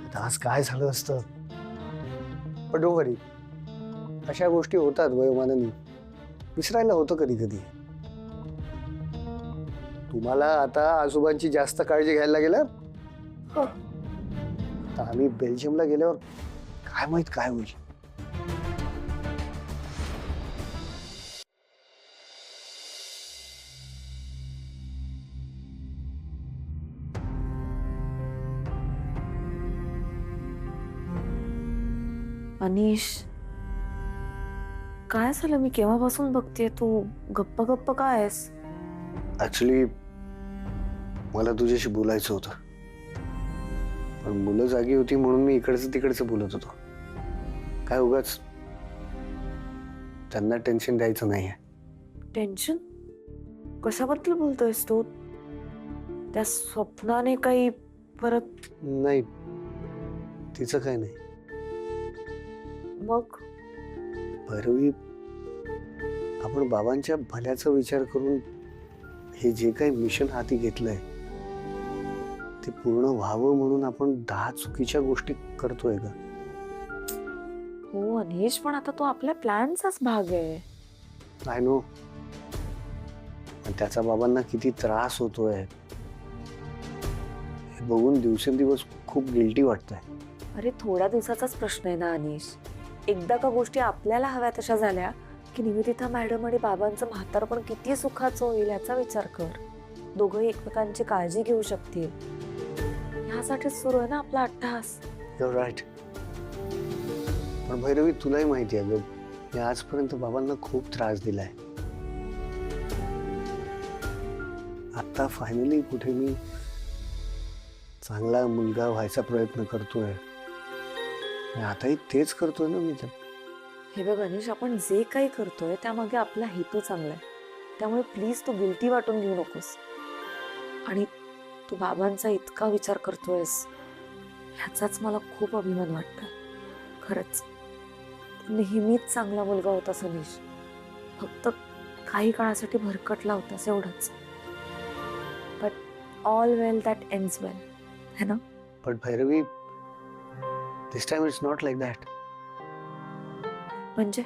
आता आज काय झालं असतं. पण डोंट वरी, अशा गोष्टी होतात वयोमानाने, विसरायला होतं कधी कधी. तुम्हाला आता आजोबांची जास्त काळजी घ्यायला लागेल. आता आम्ही बेल्जियमला गेल्यावर काय माहित काय होईल. अनिश, काय झालं? मी केव्हापासून बघतेय, तू गप्प गप्प काय आहेस? ऍक्च्युली मला तुझ्याशी बोलायचं होतं, पण मुलं जागी होती म्हणून मी इकडचं तिकडचं बोलत होतो. काय उगाच त्यांना टेन्शन द्यायचं नाहीये. टेन्शन? कशाबद्दल बोलतोयस तू? त्या स्वप्नाने काही परत? नाही, तिचं काय नाही. मग भैरवी, आपण बाबांच्या भल्याचा विचार करून हे जे काही मिशन हाती घेतलंय ते पूर्ण व्हावं म्हणून आपण 10 चुकीच्या गोष्टी करतोय का? हो अनिश, पण आता तो आपल्या प्लॅनचाच भाग आहे. आय नो, पण त्याचा बाबांना किती त्रास होतोय हे बघून दिवसेंदिवस खूप गिल्टी वाटतंय. अरे थोड्या दिवसाचाच प्रश्न आहे ना अनिश. एकदा का गोष्टी आपल्याला हव्या तशा झाल्या की निवेदिता मॅडम आणि बाबांचं म्हातारपण किती सुखाचं होईल याचा विचार कर. दोघंही एकमेकांची काळजी घेऊ शकतील. ह्यासाठीच सुरू आहे ना आपला अट्टहास. Your right. पण भैरवी, तुलाही माहिती आहे ग, मी आजपर्यंत बाबांना खूप त्रास दिलाय. आता फायनली कुठे मी चांगला मुलगा व्हायचा प्रयत्न करतोय. आणि आताही तेच करतोय ना मी तर. हे बघ अनिश, आपण जे काही करतोय त्यामागे आपला हेतू चांगला आहे. त्यामुळे प्लीज तू गिल्टी वाटून घेऊ नकोस. आणि तू बाबांचा इतका विचार करतोयस ह्याचाच मला खूप अभिमान वाटतोय. खरंच नेहमीच चांगला मुलगा होतास अनिश. फक्त काही काळासाठी भरकटला होतास एवढंच. But all well that ends well, है ना? पण Bhairavi, this time it's not like that. म्हणजे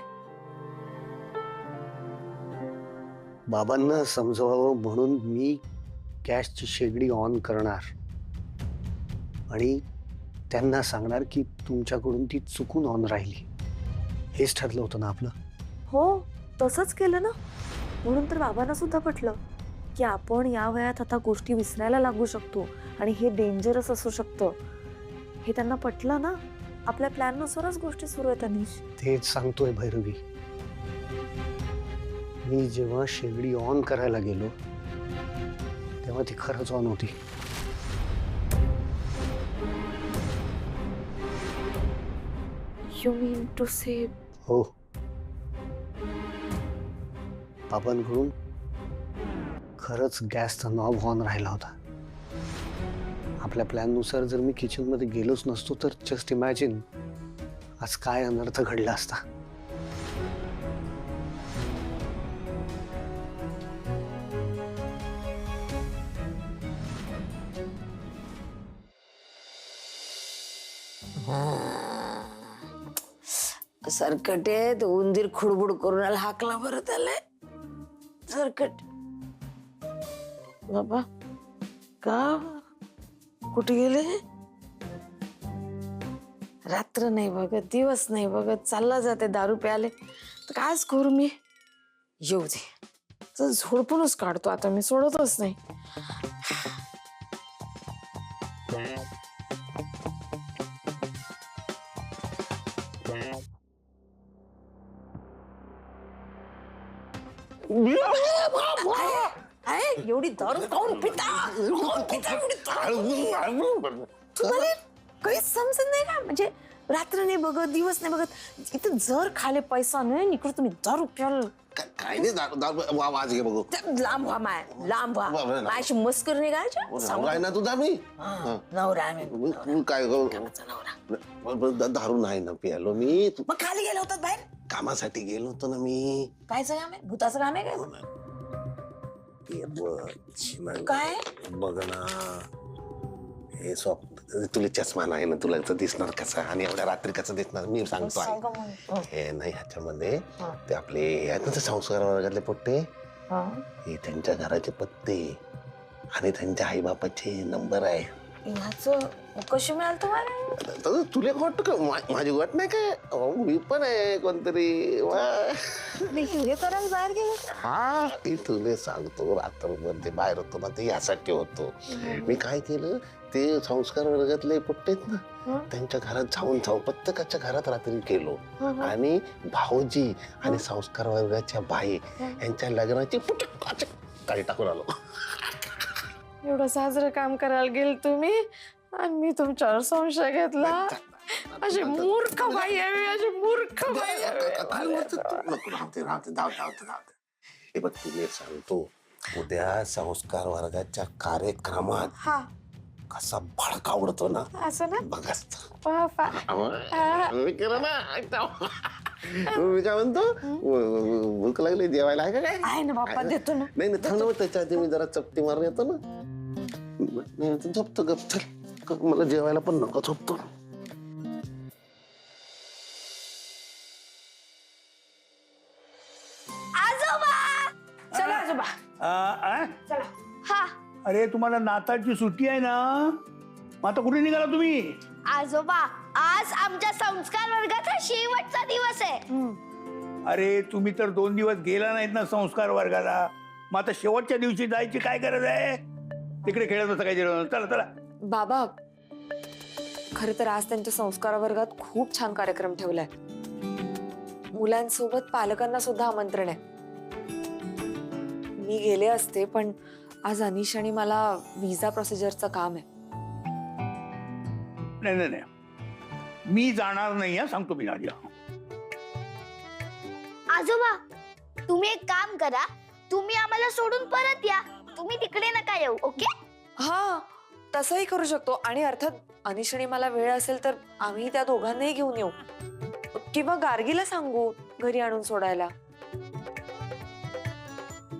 बाबांना समजवावं म्हणून मी गॅसची शेगडी ऑन करणार आणि त्यांना सांगणार की तुमच्याकडून ती चुकून ऑन राहिली. हेच ठरलं होतं ना आपलं. हो, तसंच केलं ना. म्हणून तर बाबांना सुद्धा पटलं की आपण या वयात आता गोष्टी विसरायला लागू शकतो आणि हे डेंजरस असू शकतं. हे त्यांना पटलं ना. आपल्या प्लॅननुसारच गोष्टी सुरू आहेत अनिश. तेच सांगतोय भैरवी. मी जेव्हा शेगडी ऑन करायला गेलो तेव्हा ती खरंच ऑन होती. यू मीन टू से? हो, बाबांकडून खरंच गॅसचा नॉब ऑन राहिला होता. आपल्या प्लॅननुसार जर मी किचनमध्ये गेलोच नसतो तर जस्ट इमॅजिन आज काय अनर्थ घडला असता. सरकट आहे तो उंदीर खुडबुड करून आला, हाकला बरं त्याला. सरकट बाबा का कुठे गेले? रात्र नाही बघत, दिवस नाही बघत, चालला जाते दारू प्याले. तर कायच करू मी? येऊ दे, तर झोडपूनच काढतो आता मी, सोडतच नाही. एवढी दारू कोण पिता? कोण पिता एवढी दारू? तुम्हाला काहीच समजत नाही का? म्हणजे रात्र नाही बघत, दिवस नाही बघत, इथं जर खाले पैसा नाही निकडून तुम्ही दारू प्याल. काय नाही, वाज घे बघू. लांब व्हा माय, लांब व्हा. माझी मस्कर नाही करायची. आहे ना तुझा मी नवरा आहे मी. तू काय करू? नवरा. दारू नाही ना प्यालो मी. मग खाली गेले होतात बाहेर? कामासाठी गेलो होतो ना मी. कायचं काम आहे? भूताचं काम आहे काय? काय बघ ना, हे स्वप्न, तुला चष्मा नाही ना, तुला दिसणार कसा आणि एवढ्या रात्री कसं दिसणार मी सांगतो. हे नाही, ह्याच्यामध्ये ते आपले आहेत ना संस्कार वर्गातले पोट्टे, हे त्यांच्या घराचे पत्ते आणि त्यांच्या आई बापाचे नंबर आहे. ह्याचं कशी मिळाल तुम्हाला? तुला वाटतं का माझी वाट नाही काय? मी पण आहे कोणतरी. हे करायला बाहेर गेले? हा, ती तुला सांगतो, रात्रभर ते बाहेर होतो ना, ते यासाठी होतो. मी काय केलं, ते संस्कार वर्गातले पोट्टे आहेत ना, त्यांच्या घरात जाऊन प्रत्येकाच्या घरात रात्री गेलो आणि भाऊजी आणि संस्कार वर्गाच्या बाई यांच्या लग्नाची काही टाकून आलो. एवढं साजरं काम करायला गेल तुम्ही आणि मी तुमच्यावर संशय घेतला. अशी मूर्ख बाई आहे, अशी मूर्ख बाई हे बघ, तुला सांगतो, उद्या संस्कार वर्गाच्या कार्यक्रमात कसा भडका आवडतो ना, असं ना. बघाच. बाबा मी केलं ना. मी काय म्हणतो, भूक लागली, जेवायला आहे का काय? आहे ना बाप्पा, देतो ना. नाही नाही, थांब ना, त्याच्या आधी मी जरा चपटी मारून येतो ना. झोपतो गप, चल, मला जेवायला पण नको, झोपतो. आजोबा. चला आजोबा. चला. हा अरे तुम्हाला नाताळची सुट्टी आहे ना, मग आता कुठे निघाला तुम्ही? आजोबा, आज आमच्या संस्कार वर्गाचा शेवटचा दिवस आहे. अरे तुम्ही तर 2 दिवस गेला नाहीत ना संस्कार वर्गाला. मग आता शेवटच्या दिवशी जायची काय गरज आहे? तिकडे खेळत बसा काय जिरवून. चला चला. बाबा खर तर आज त्यांच्या संस्कार वर्गात खूप छान कार्यक्रम ठेवलाय. मुलांसोबत पालकांना सुद्धा आमंत्रण आहे. मी गेले असते पण आज अनिश आणि मला विजा प्रोसिजरचं काम आहे. नाही नाही नाही, मी जाणार नाही हा, सांगतो मी नादिया. आजोबा तुम्ही एक काम करा, तुम्ही आम्हाला सोडून परत या. तुम्ही तिकडे नका येऊ. ओके? हा तसंही करू शकतो. आणि अर्थात अनिश आणि मला वेळ असेल तर आम्ही त्या दोघांनाही घेऊन येऊ किंवा गार्गीला सांगू घरी आणून सोडायला.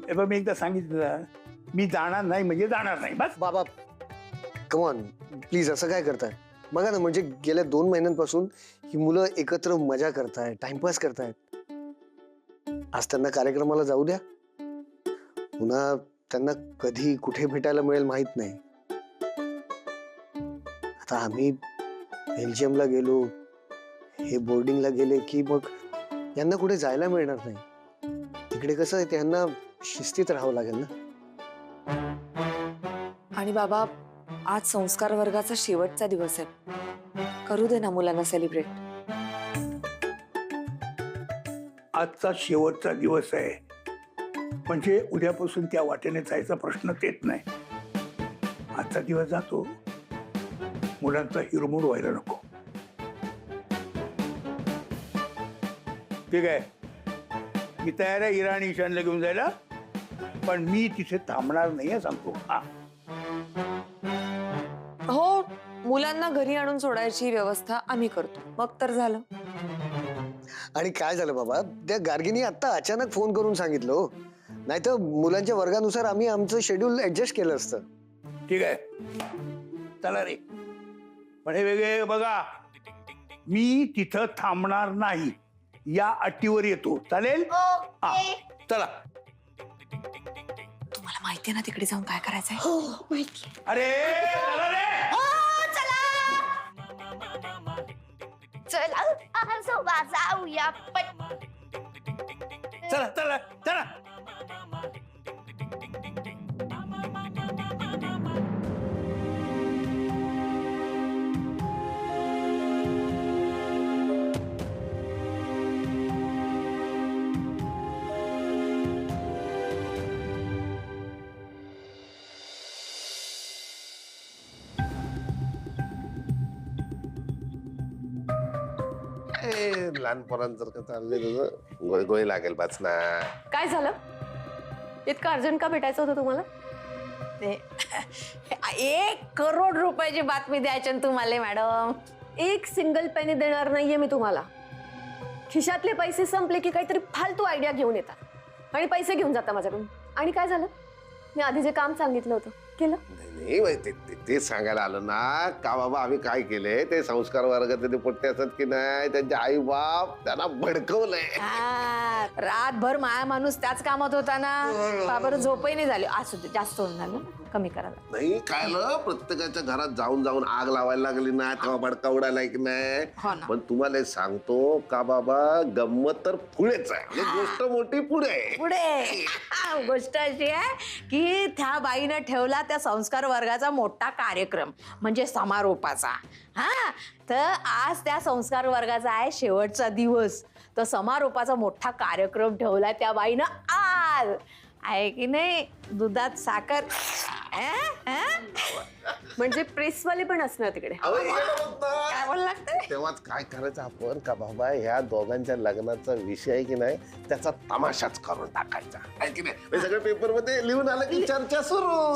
हे बघ, मी एकदा सांगितलं मी जाणार नाही म्हणजे जाणार नाही, बस. बाबा कमॉन प्लीज, असं काय करताय? बघा ना, म्हणजे गेल्या 2 महिन्यांपासून ही मुलं एकत्र मजा करतायत, टाइमपास करतायत. आज त्यांना कार्यक्रमाला जाऊ द्या. पुन्हा त्यांना कधी कुठे भेटायला मिळेल माहित नाही. आता आम्ही बेल्जियमला गेलो, हे बोर्डिंगला गेले की मग यांना कुठे जायला मिळणार नाही. तिकडे कसं आहे, त्यांना शिस्तीत राहावं लागेल ना. आणि बाबा आज संस्कार वर्गाचा शेवटचा दिवस आहे. करू दे ना मुलांना सेलिब्रेट. आजचा शेवटचा दिवस आहे म्हणजे उद्यापासून त्या वाटेने जायचा प्रश्नच येत नाही. आजचा दिवस जातो, मुलांचा हिरमोड व्हायला नको. ठीक आहे, मी तयार आहे इरा आणि ईशानला घेऊन जायला, पण मी तिथे थांबणार नाही आहे, सांगतो. हा, हो मुलांना घरी आणून सोडायची व्यवस्था आम्ही करतो, मग तर झालं. आणि काय झालं बाबा, त्या गार्गीनी आता अचानक फोन करून सांगितलं हो. नाही तर मुलांच्या वर्गानुसार आम्ही आमचं शेड्यूल ऍडजस्ट केलं असतं. ठीक आहे, चला रे. पण हे वेगळे बघा, मी तिथं थांबणार नाही, या अटीवर येतो. चालेल? हा, चला. तुम्हाला माहितीये ना तिकडे जाऊन काय करायचंय? हो माहिती. अरे चला रे. चला आजोबा जाऊया पण. चला चला चला. लहान पोरांसारखं चाललंय तुझं. गोळी गोळी लागेल बस ना. काय झालं? इतकं अर्जंट का भेटायचं होतं तुम्हाला? 1 करोड रुपयाची बातमी द्यायची ना तुम्हाला मॅडम. एक सिंगल पेनी देणार नाहीये मी तुम्हाला. खिशातले पैसे संपले की काहीतरी फालतू आयडिया घेऊन येतात आणि पैसे घेऊन जाता माझ्याकडून. आणि काय झालं? मी आधी जे काम सांगितलं होतं केलं? नाही बाई, ते सांगायला आलं ना का बाबा आम्ही काय केलंय. ते संस्कार वर्गाचे ते पोट्टे असतात की नाही, त्यांचे आई बाप त्यांना भडकवलंय. रातभर माया माणूस त्याच कामात होता ना, बाबर झोपही नाही झाली. असू दे, जास्त होऊन झालं, कमी करा. नाही काय प्रत्येकाच्या घरात जाऊन जाऊन आग लावायला लागली ना, तेव्हा भडका उडाला की हो नाही. ना. पण तुम्हाला एक सांगतो का बाबा, गंमत तर पुढेच आहे. म्हणजे गोष्ट मोठी पुढे आहे. पुढे गोष्ट अशी आहे की त्या बाईनं ठेवला त्या संस्कार वर्गाचा मोठा कार्यक्रम, म्हणजे समारोपाचा. हा, तर आज त्या संस्कार वर्गाचा आहे शेवटचा दिवस. तर समारोपाचा मोठा कार्यक्रम ठेवला त्या बाईनं आज, आहे की नाही. दुधात साखर. म्हणजे प्रेसवाले पण असणार तिकडे. काय बोल लागतंय? तेव्हाच काय करायचं आपण का बाबा, ह्या दोघांच्या लग्नाचा विषय आहे की नाही, त्याचा तमाशाच करून टाकायचा आहे की नाही. सगळं पेपर मध्ये लिहून आलं की चर्चा सुरू.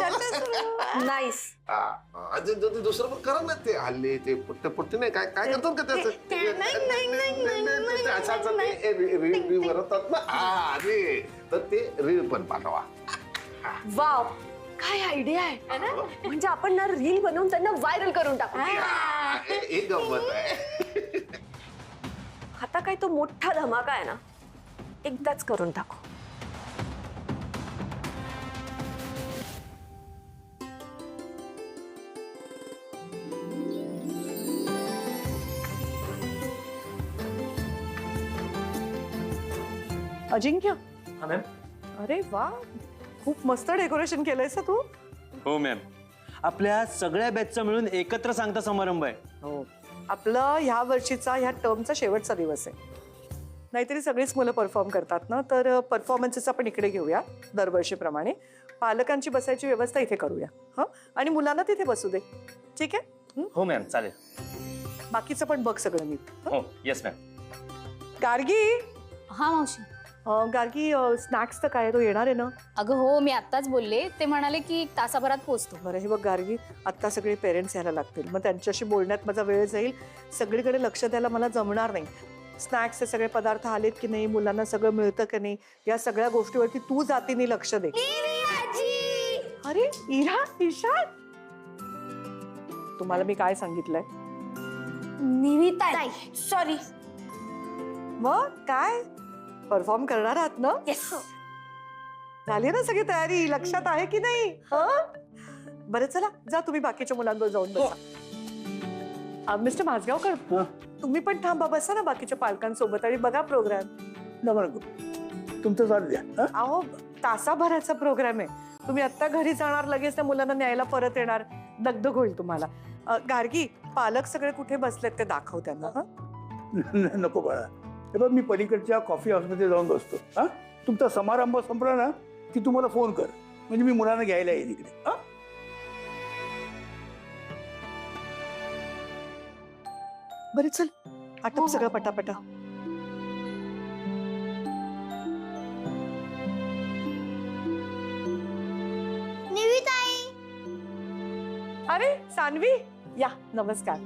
नाईस. अजून दुसरं पण करा ना. ते हल्ली ते पुट्टे पुट्टे नाही काय काय करतात का त्याचं रील बनवतात ना. तर ते रील पण पाठवा. वाव, काय आयडिया आहे ना. म्हणजे आपण ना रील बनवून त्यांना व्हायरल करून टाकू. एक गंमत आहे. आता काय तो मोठा धमाका आहे ना, एकदाच करून टाकू. अजिंक्य, हा मॅम. अरे वा, खूप मस्त डेकोरेशन केलंयस तू. हो मॅम, आपल्या सगळ्या बॅचचा मिळून एकत्र सांगता समारंभ आहे. हो, आपलं ह्या वर्षीचा ह्या टर्मचा शेवटचा दिवस आहे. नाहीतरी सगळीच मुलं परफॉर्म करतात ना, तर परफॉर्मन्सेस आपण इकडे घेऊया दरवर्षीप्रमाणे. पालकांची बसायची व्यवस्था इथे करूया. हं, आणि मुलांना तिथे बसू दे. ठीक आहे? हो मॅम, चालेल. बाकीचं पण बघ सगळं नीट. हो, येस मॅम. गार्गी, हा मावशी. गार्गी, स्नॅक्स तर काय तो येणार आहे ना? अगं हो, मी आत्ताच बोलले. ते म्हणाले की 1 तासाभरात पोहोचतो. बरं, हे बघ गार्गी, आत्ता सगळे पेरेंट्स यायला लागतील, मग त्यांच्याशी बोलण्यात माझा वेळ जाईल. सगळीकडे लक्ष द्यायला मला जमणार नाही. स्नॅक्सचे सगळे पदार्थ आलेत की नाही, मुलांना सगळं मिळतं की नाही, या सगळ्या गोष्टीवरती तू जातीने लक्ष दे. अरे इरा, ईशान, तुम्हाला मी काय सांगितलंय? निविता, सॉरी. मग काय परफॉर्म करणार आहात ना? झाली ना सगळी तयारी? लक्षात आहे की नाही? बरं, चला जा तुम्ही बाकीच्या मुलांवर जाऊन बसा. मिस्टर माझगावकर, तुम्ही पण थांबा, बसा ना बाकीच्या पालकांसोबत आणि बघा प्रोग्राम. तुमचं चालू द्या. अहो, तासाभराचा प्रोग्राम आहे. तुम्ही आत्ता घरी जाणार, लगेच त्या मुलांना न्यायला परत येणार, दगदग होईल तुम्हाला. गार्गी, पालक सगळे कुठे बसलेत ते दाखव त्यांना. नको बाळा, हे बघ, मी पलीकडच्या कॉफी हाऊसमध्ये जाऊन बसतो. हा, तुमचा समारंभ संपला ना की तुम्हाला फोन कर, म्हणजे मी मुलांना घ्यायला येईल इकडे. हा, बरे, चल आटप सगळं पटापटा. निविताई, अरे सान्वी, या, नमस्कार.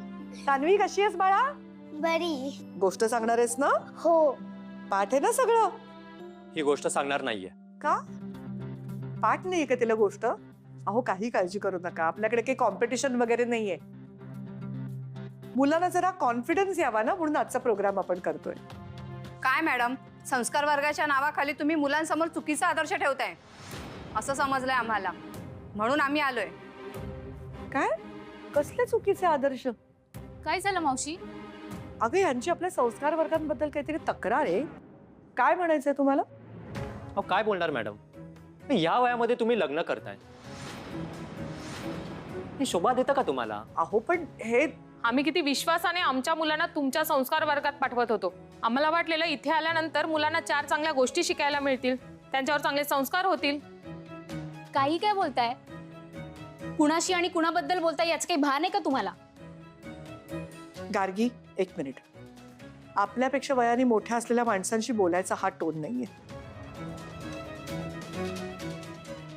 सान्वी, कशी आहेस बाळा? बरी. गोष्ट सांगणार आहेस ना? हो. पाठ आहे ना सगळं? ही गोष्ट सांगणार नाहीये. का? पाठ नाहीये का तिला गोष्ट? अहो, काही काळजी करू नका, आपल्याकडे काही कॉम्पिटिशन वगैरे नाहीये. मुलांना जरा कॉन्फिडन्स यावा ना, म्हणून आजचा प्रोग्राम आपण करतोय. काय मॅडम, संस्कार वर्गाच्या नावाखाली तुम्ही मुलांसमोर चुकीचा आदर्श ठेवताय असं समजलंय आम्हाला, म्हणून आम्ही आलोय. काय? कसले चुकीचे आदर्श? काय झालं मावशी? अगं, यांची आपल्या संस्कार वर्गांबद्दल काहीतरी तक्रार आहे. काय म्हणायचंय तुम्हाला? अहो, काय बोलणार मॅडम, या वयामध्ये तुम्ही लग्न करताय, हे शोभा देतं का तुम्हाला? अहो, पण हे आम्ही किती विश्वासाने आमच्या मुलांना तुमच्या संस्कार वर्गात पाठवत होतो. आम्हाला वाटलेलं इथे आल्यानंतर मुलांना 4 चांगल्या गोष्टी शिकायला मिळतील, त्यांच्यावर चांगले संस्कार होतील. काही काय बोलताय? कुणाशी आणि कुणाबद्दल बोलताय याचं काही भान आहे का तुम्हाला? गार्गी, 1 मिनिट. आपल्यापेक्षा वयाने मोठ्या असलेल्या माणसांशी बोलायचा हा टोन नाहीये.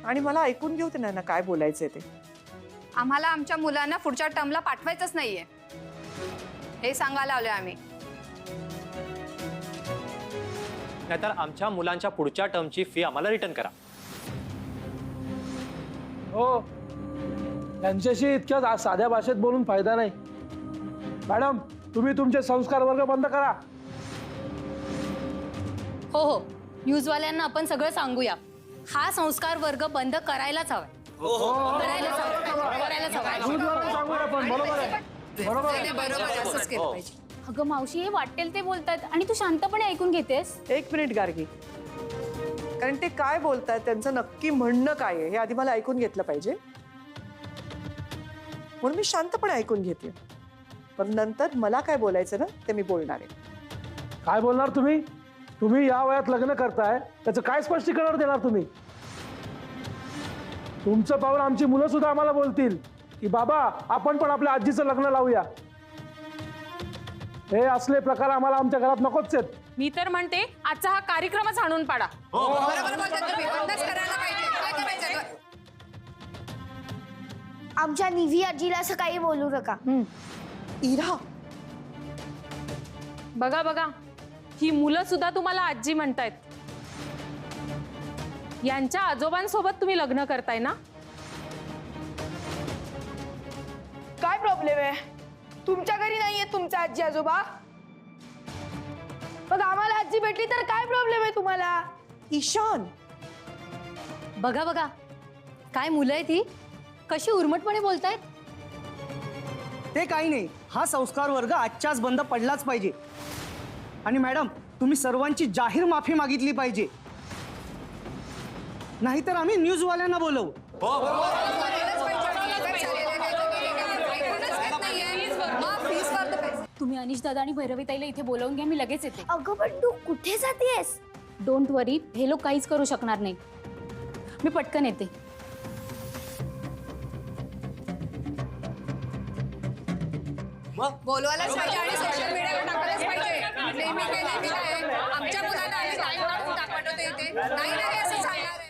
आणि मला ऐकून घेऊ दे ना काय बोलायचंय ते. आम्हाला आमच्या मुलांना पुढच्या टर्मला पाठवायचंच नाहीये, हे सांगायला आलोय आम्ही. नाहीतर आमच्या मुलांच्या पुढच्या टर्मची फी आम्हाला रिटर्न करा. हो, त्यांच्याशी इतक्या साध्या भाषेत बोलून फायदा नाही. मॅडम, तुम्ही तुमचे संस्कार वर्ग बंद करा. हो हो, न्यूजवाल्यांना आपण सगळं सांगूया. हा संस्कार वर्ग बंद करायलाच हवाय. करायलाच हवाय. करायलाच हवाय. असंच केलं पाहिजे. अगं मावशी, हे वाटेल ते बोलतात आणि तू शांतपणे ऐकून घेतेस. 1 मिनिट गार्गी, कारण ते काय बोलतायत, त्यांचं नक्की म्हणणं काय आहे हे आधी मला ऐकून घेतलं पाहिजे. म्हणून मी शांतपणे ऐकून घेते, पण नंतर मला काय बोलायचं ना ते मी बोलणार आहे. काय बोलणार तुम्ही? तुम्ही या वयात लग्न करताय, त्याचं काय स्पष्टीकरण देणार तुम्ही? तुमचं पाहून आमची मुलं सुद्धा आम्हाला बोलतील की बाबा, आपण पण आपल्या आजीचं लग्न लावूया. हे असले प्रकार आम्हाला आमच्या घरात नकोच आहेत. मी तर म्हणते आजचा हा कार्यक्रमच आणून पाडा. आमच्या निवी आजीला असं काही बोलू नका. इरा, बघा बघा, ही मुलं सुद्धा तुम्हाला आजी म्हणतायत. यांच्या आजोबांसोबत तुम्ही लग्न करताय ना? काय प्रॉब्लेम आहे? तुमच्या घरी नाहीये तुमचा आजी आजोबा? मग आम्हाला आजी भेटली तर काय प्रॉब्लेम आहे तुम्हाला? ईशान, बघा बघा, काय मुलं आहेत ही, कशी उर्मटपणे बोलतायत. ते काही नाही, हा संस्कार वर्ग आजच्याच बंद पडलाच पाहिजे. आणि मॅडम, तुम्ही सर्वांची जाहीर माफी मागितली पाहिजे. नाहीतर आम्ही न्यूजवाल्यांना बोलवू. तुम्ही अनिश दादा आणि भैरवी ताईला इथे बोलावून घ्या, मी लगेच येते. अगं पण तू कुठे जातेस? डोंट वरी, हे लोक काहीच करू शकणार नाही. मी पटकन येते. बोलवायलाच पाहिजे आणि सोशल मीडियावर टाकायलाच पाहिजे. नेहमी काय आमच्या मुलांना आम्ही काय म्हणून पाठवतो इथे नाही नाही असं सांगणार आहे.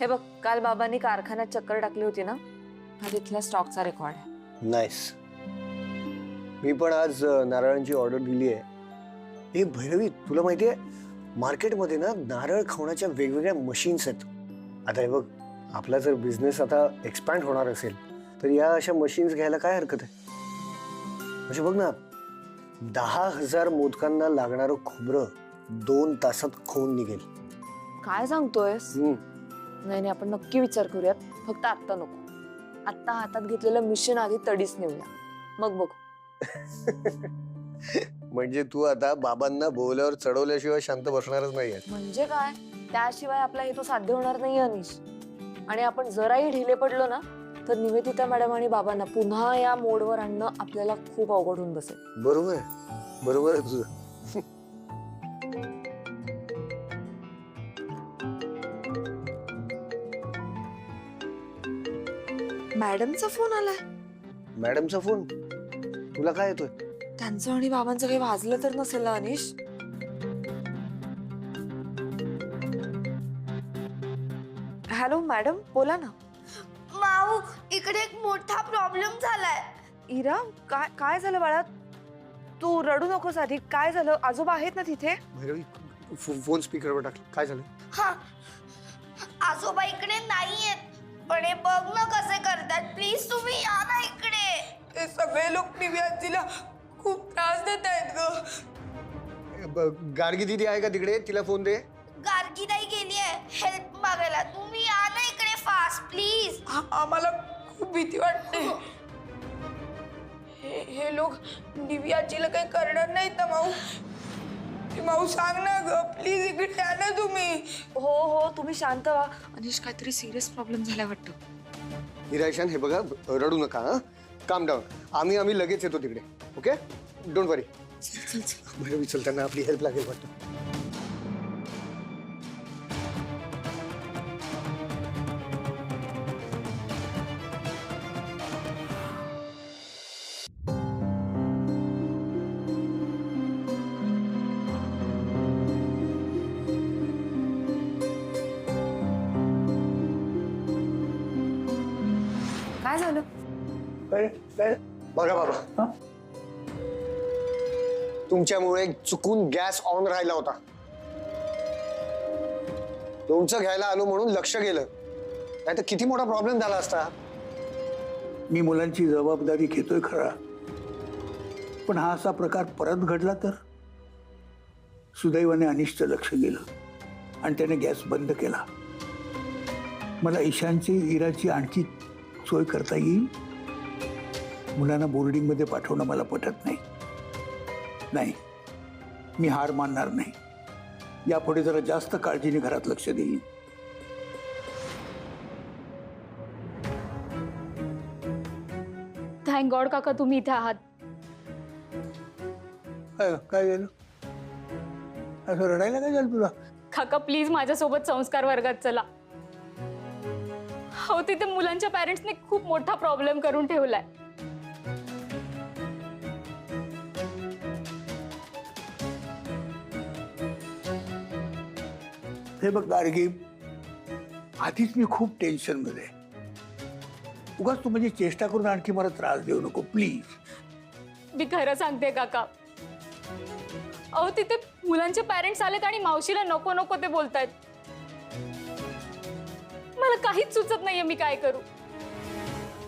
हे बघ, काल बाबांनी कारखान्यात चक्कर टाकली होती ना, हा तिथल्या स्टॉकचा रेकॉर्ड आहे. नाईस. मी पण आज नारळांची ऑर्डर दिली आहे. हे भैरवी, तुला माहितीये मार्केटमध्ये ना नारळ खवण्याच्या वेगवेगळ्या मशीन्स आहेत. आता हे बघ, आपला जर बिझनेस आता एक्सपॅन्ड होणार असेल तर या अशा मशीन्स घ्यायला काय हरकत आहे. म्हणजे बघ ना, 10,000 मोदकांना लागणारं खोबरं 2 तासात खोवून निघेल. काय सांगतोयस? नाही नाही, आपण नक्की विचार करूयात. फक्त आत्ता नको. आत्ता हातात घेतलेलं मिशन आधी तडीच नेऊया, मग बघू. म्हणजे तू आता बाबांना बोल्यावर चढवल्याशिवाय शांत बसणारच नाहीये. म्हणजे काय, त्याशिवाय आपला हेतू साध्य होणार नाही अनिश. आणि आपण जराही ढिले पडलो ना तर निवेदिता मॅडम आणि बाबांना पुन्हा या मोडवर आणणं आपल्याला खूप अवघड होऊन बसेल. बरोबर आहे, बरोबर आहे तुझं. मॅडमचा फोन आलाय. मॅडमचा फोन तुला काय येतोय? त्यांचं आणि बाबांचं काही वाजलं तर नसेल ना अनिश? हॅलो मॅडम, बोला ना. माऊ, इकडे एक मोठा प्रॉब्लेम झालाय. इरा, काय काय झालं बाळा? तू रडू नकोस आधी. काय झालं? आजोबा आहेत ना तिथे? भैरवी, फोन स्पीकरवर टाक. काय झालं? हा, आजोबा इकडे नाहीयेत, पण हे बघ ना कसे करतात. प्लीज तुम्ही या ना इकडे. हे सगळे लोक निव्याजीला खूप त्रास देत आहेत ग. गार्गी दीदी आहे का तिकडे? तिला फोन दे. गार्गी नाही गेली आहे हेल्प मागायला. तुम्ही या ना इकडे फास्ट प्लीज. आम्हाला खूप भीती वाटते. हे लोक निव्याजीला काही करणार नाहीत ना माऊ? माऊ सांग ना ग प्लीज, इकडे या ना तुम्ही. हो हो, तुम्ही शांत व्हा. अनिश, काहीतरी सिरियस प्रॉब्लेम झालाय वाटतं. हिराशान, हे बघा, रडू नका. हा, काम डाऊन. आम्ही लगेच येतो तिकडे. ओके, डोंट वरी. भैरवी, चल, त्यांना आपली हेल्प लागेल वाटतं. काय झालं? बघा बाबा, तुमच्यामुळे चुकून गॅस ऑन राहिला होता. लोणचं घ्यायला आलो म्हणून लक्ष गेलं, नाही तर किती मोठा प्रॉब्लेम झाला असता. मी मुलांची जबाबदारी घेतोय खरा, पण हा असा प्रकार परत घडला तर? सुदैवाने अनिशचं लक्ष गेलं आणि त्याने गॅस बंद केला. मला ईशानची, इराची आणखी सोय करता येईल. मुलांना बोर्डिंगमध्ये पाठवणं मला पटत नाही. मी हार मानणार नाही. यापुढे जरा जास्त काळजीने घरात लक्ष देईन. थँक गॉड काका तुम्ही इथे आहात. काय झालं? असं रडायला काय झालं तुला? काका प्लीज माझ्यासोबत संस्कार वर्गात चला. हो, तिथे मुलांच्या पॅरेंट्सने खूप मोठा प्रॉब्लेम करून ठेवलाय. हे बघ गार्गी, आधीच मी खूप टेन्शन मध्ये. उगाच तू म्हणजे चेष्टा करून आणखी मला त्रास देऊ नको प्लीज. मी खरं सांगते काका, अहो तिथे मुलांचे पॅरेंट्स आलेत आणि मावशीला नको नको ते बोलतायत. मला काहीच सुचत नाहीये मी काय करू.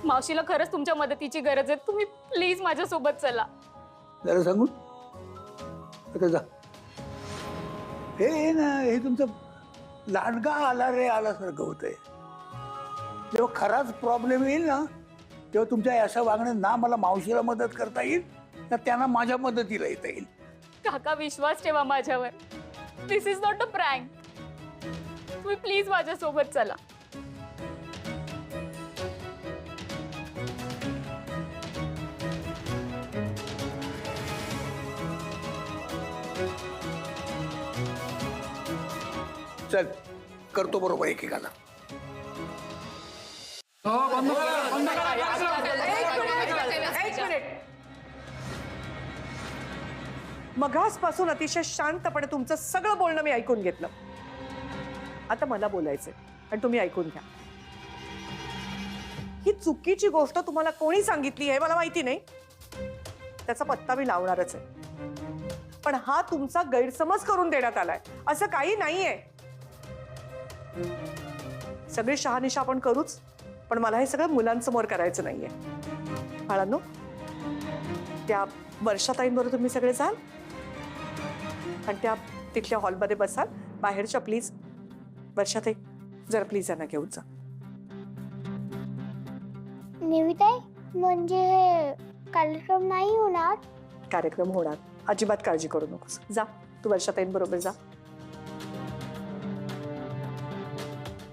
मावशीला खरंच तुमच्या मदतीची गरज आहे. तुम्ही प्लीज माझ्यासोबत चला. जरा सांगू आता जा. हे ना, हे तुमचं लाडगा आला रे आल्यासारखं होतंय. जेव्हा खराच प्रॉब्लेम येईल ना, तेव्हा तुमच्या असं वागणं ना मला मावशीला मदत करता येईल ना त्यांना माझ्या मदतीला येता येईल. काका विश्वास ठेवा माझ्यावर. दिस इज नॉट अ प्रँक. तुम्ही प्लीज माझ्यासोबत चला. चल करतो बरोबर एकेकाला. मघासपासून अतिशय शांतपणे तुमचं सगळं बोलणं मी ऐकून घेतलं. आता मला बोलायचंय आणि तुम्ही ऐकून घ्या. ही चुकीची गोष्ट तुम्हाला कोणी सांगितली आहे मला माहिती नाही, त्याचा पत्ता मी लावणारच आहे. पण हा तुमचा गैरसमज करून देण्यात आलाय, असं काही नाहीये. सगळी शहानिशा आपण करूच, पण मला हे सगळं मुलांसमोर करायचं नाहीये. बाळांनो, त्या वर्षाताईंबरोबर तुम्ही सगळे जाल आणि त्या तिथल्या हॉलमध्ये बसाल. बाहेरच्या प्लीज वर्षाताई जरा प्लीज यांना घेऊन जा. निविताई, म्हणजे कार्यक्रम नाही होणार? कार्यक्रम होणार, अजिबात काळजी करू नकोस. जा तू वर्षाताईंबरोबर जा.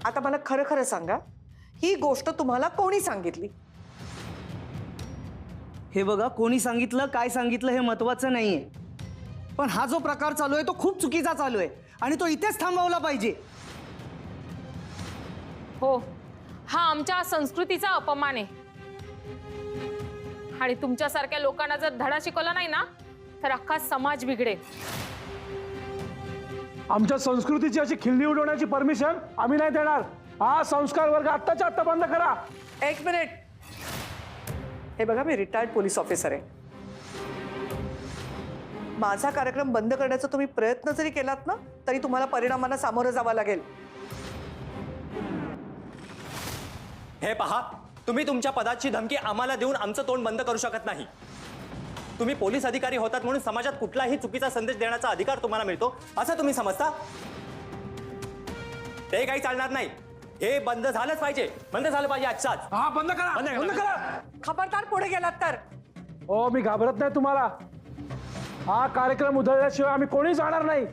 आता मला खरं खरं सांगा, ही गोष्ट तुम्हाला कोणी सांगितली? हे बघा, कोणी सांगितलं काय सांगितलं हे महत्वाचं नाहीये, पण हा जो प्रकार चालू आहे तो खूप चुकीचा चालू आहे आणि तो इथेच थांबवला पाहिजे. हो, हा आमच्या संस्कृतीचा अपमान आहे आणि तुमच्यासारख्या लोकांना जर धडा शिकवला नाही ना तर अख्खा समाज बिघडेल. आमच्या संस्कृतीची अशी खिल्ली उडवण्याची परमिशन आम्ही नाही देणार. हा संस्कार वर्ग आत्ताच्या आत्ता बंद करा. एक मिनिट. हे बघा, मी रिटायर्ड पोलीस ऑफिसर आहे. माझा कार्यक्रम बंद करण्याचा तुम्ही प्रयत्न जरी केलात ना तरी तुम्हाला परिणामांना सामोरं जावं लागेल. हे पहा, तुम्ही तुमच्या पदाची धमकी आम्हाला देऊन आमचं तोंड बंद करू शकत नाही. तुम्ही पोलीस अधिकारी होतात म्हणून समाजात कुठलाही चुकीचा संदेश देण्याचा अधिकार तुम्हाला मिळतो असं तुम्ही समजता? ते काही चालणार नाही. हे बंद झालंच पाहिजे, बंद झालं पाहिजे आजचाच. हा बंद करा, बंद करा. खबरदार पुढे गेलात तर. हो, मी घाबरत नाही तुम्हाला. हा कार्यक्रम उधळल्याशिवाय आम्ही कोणी जाणार नाही.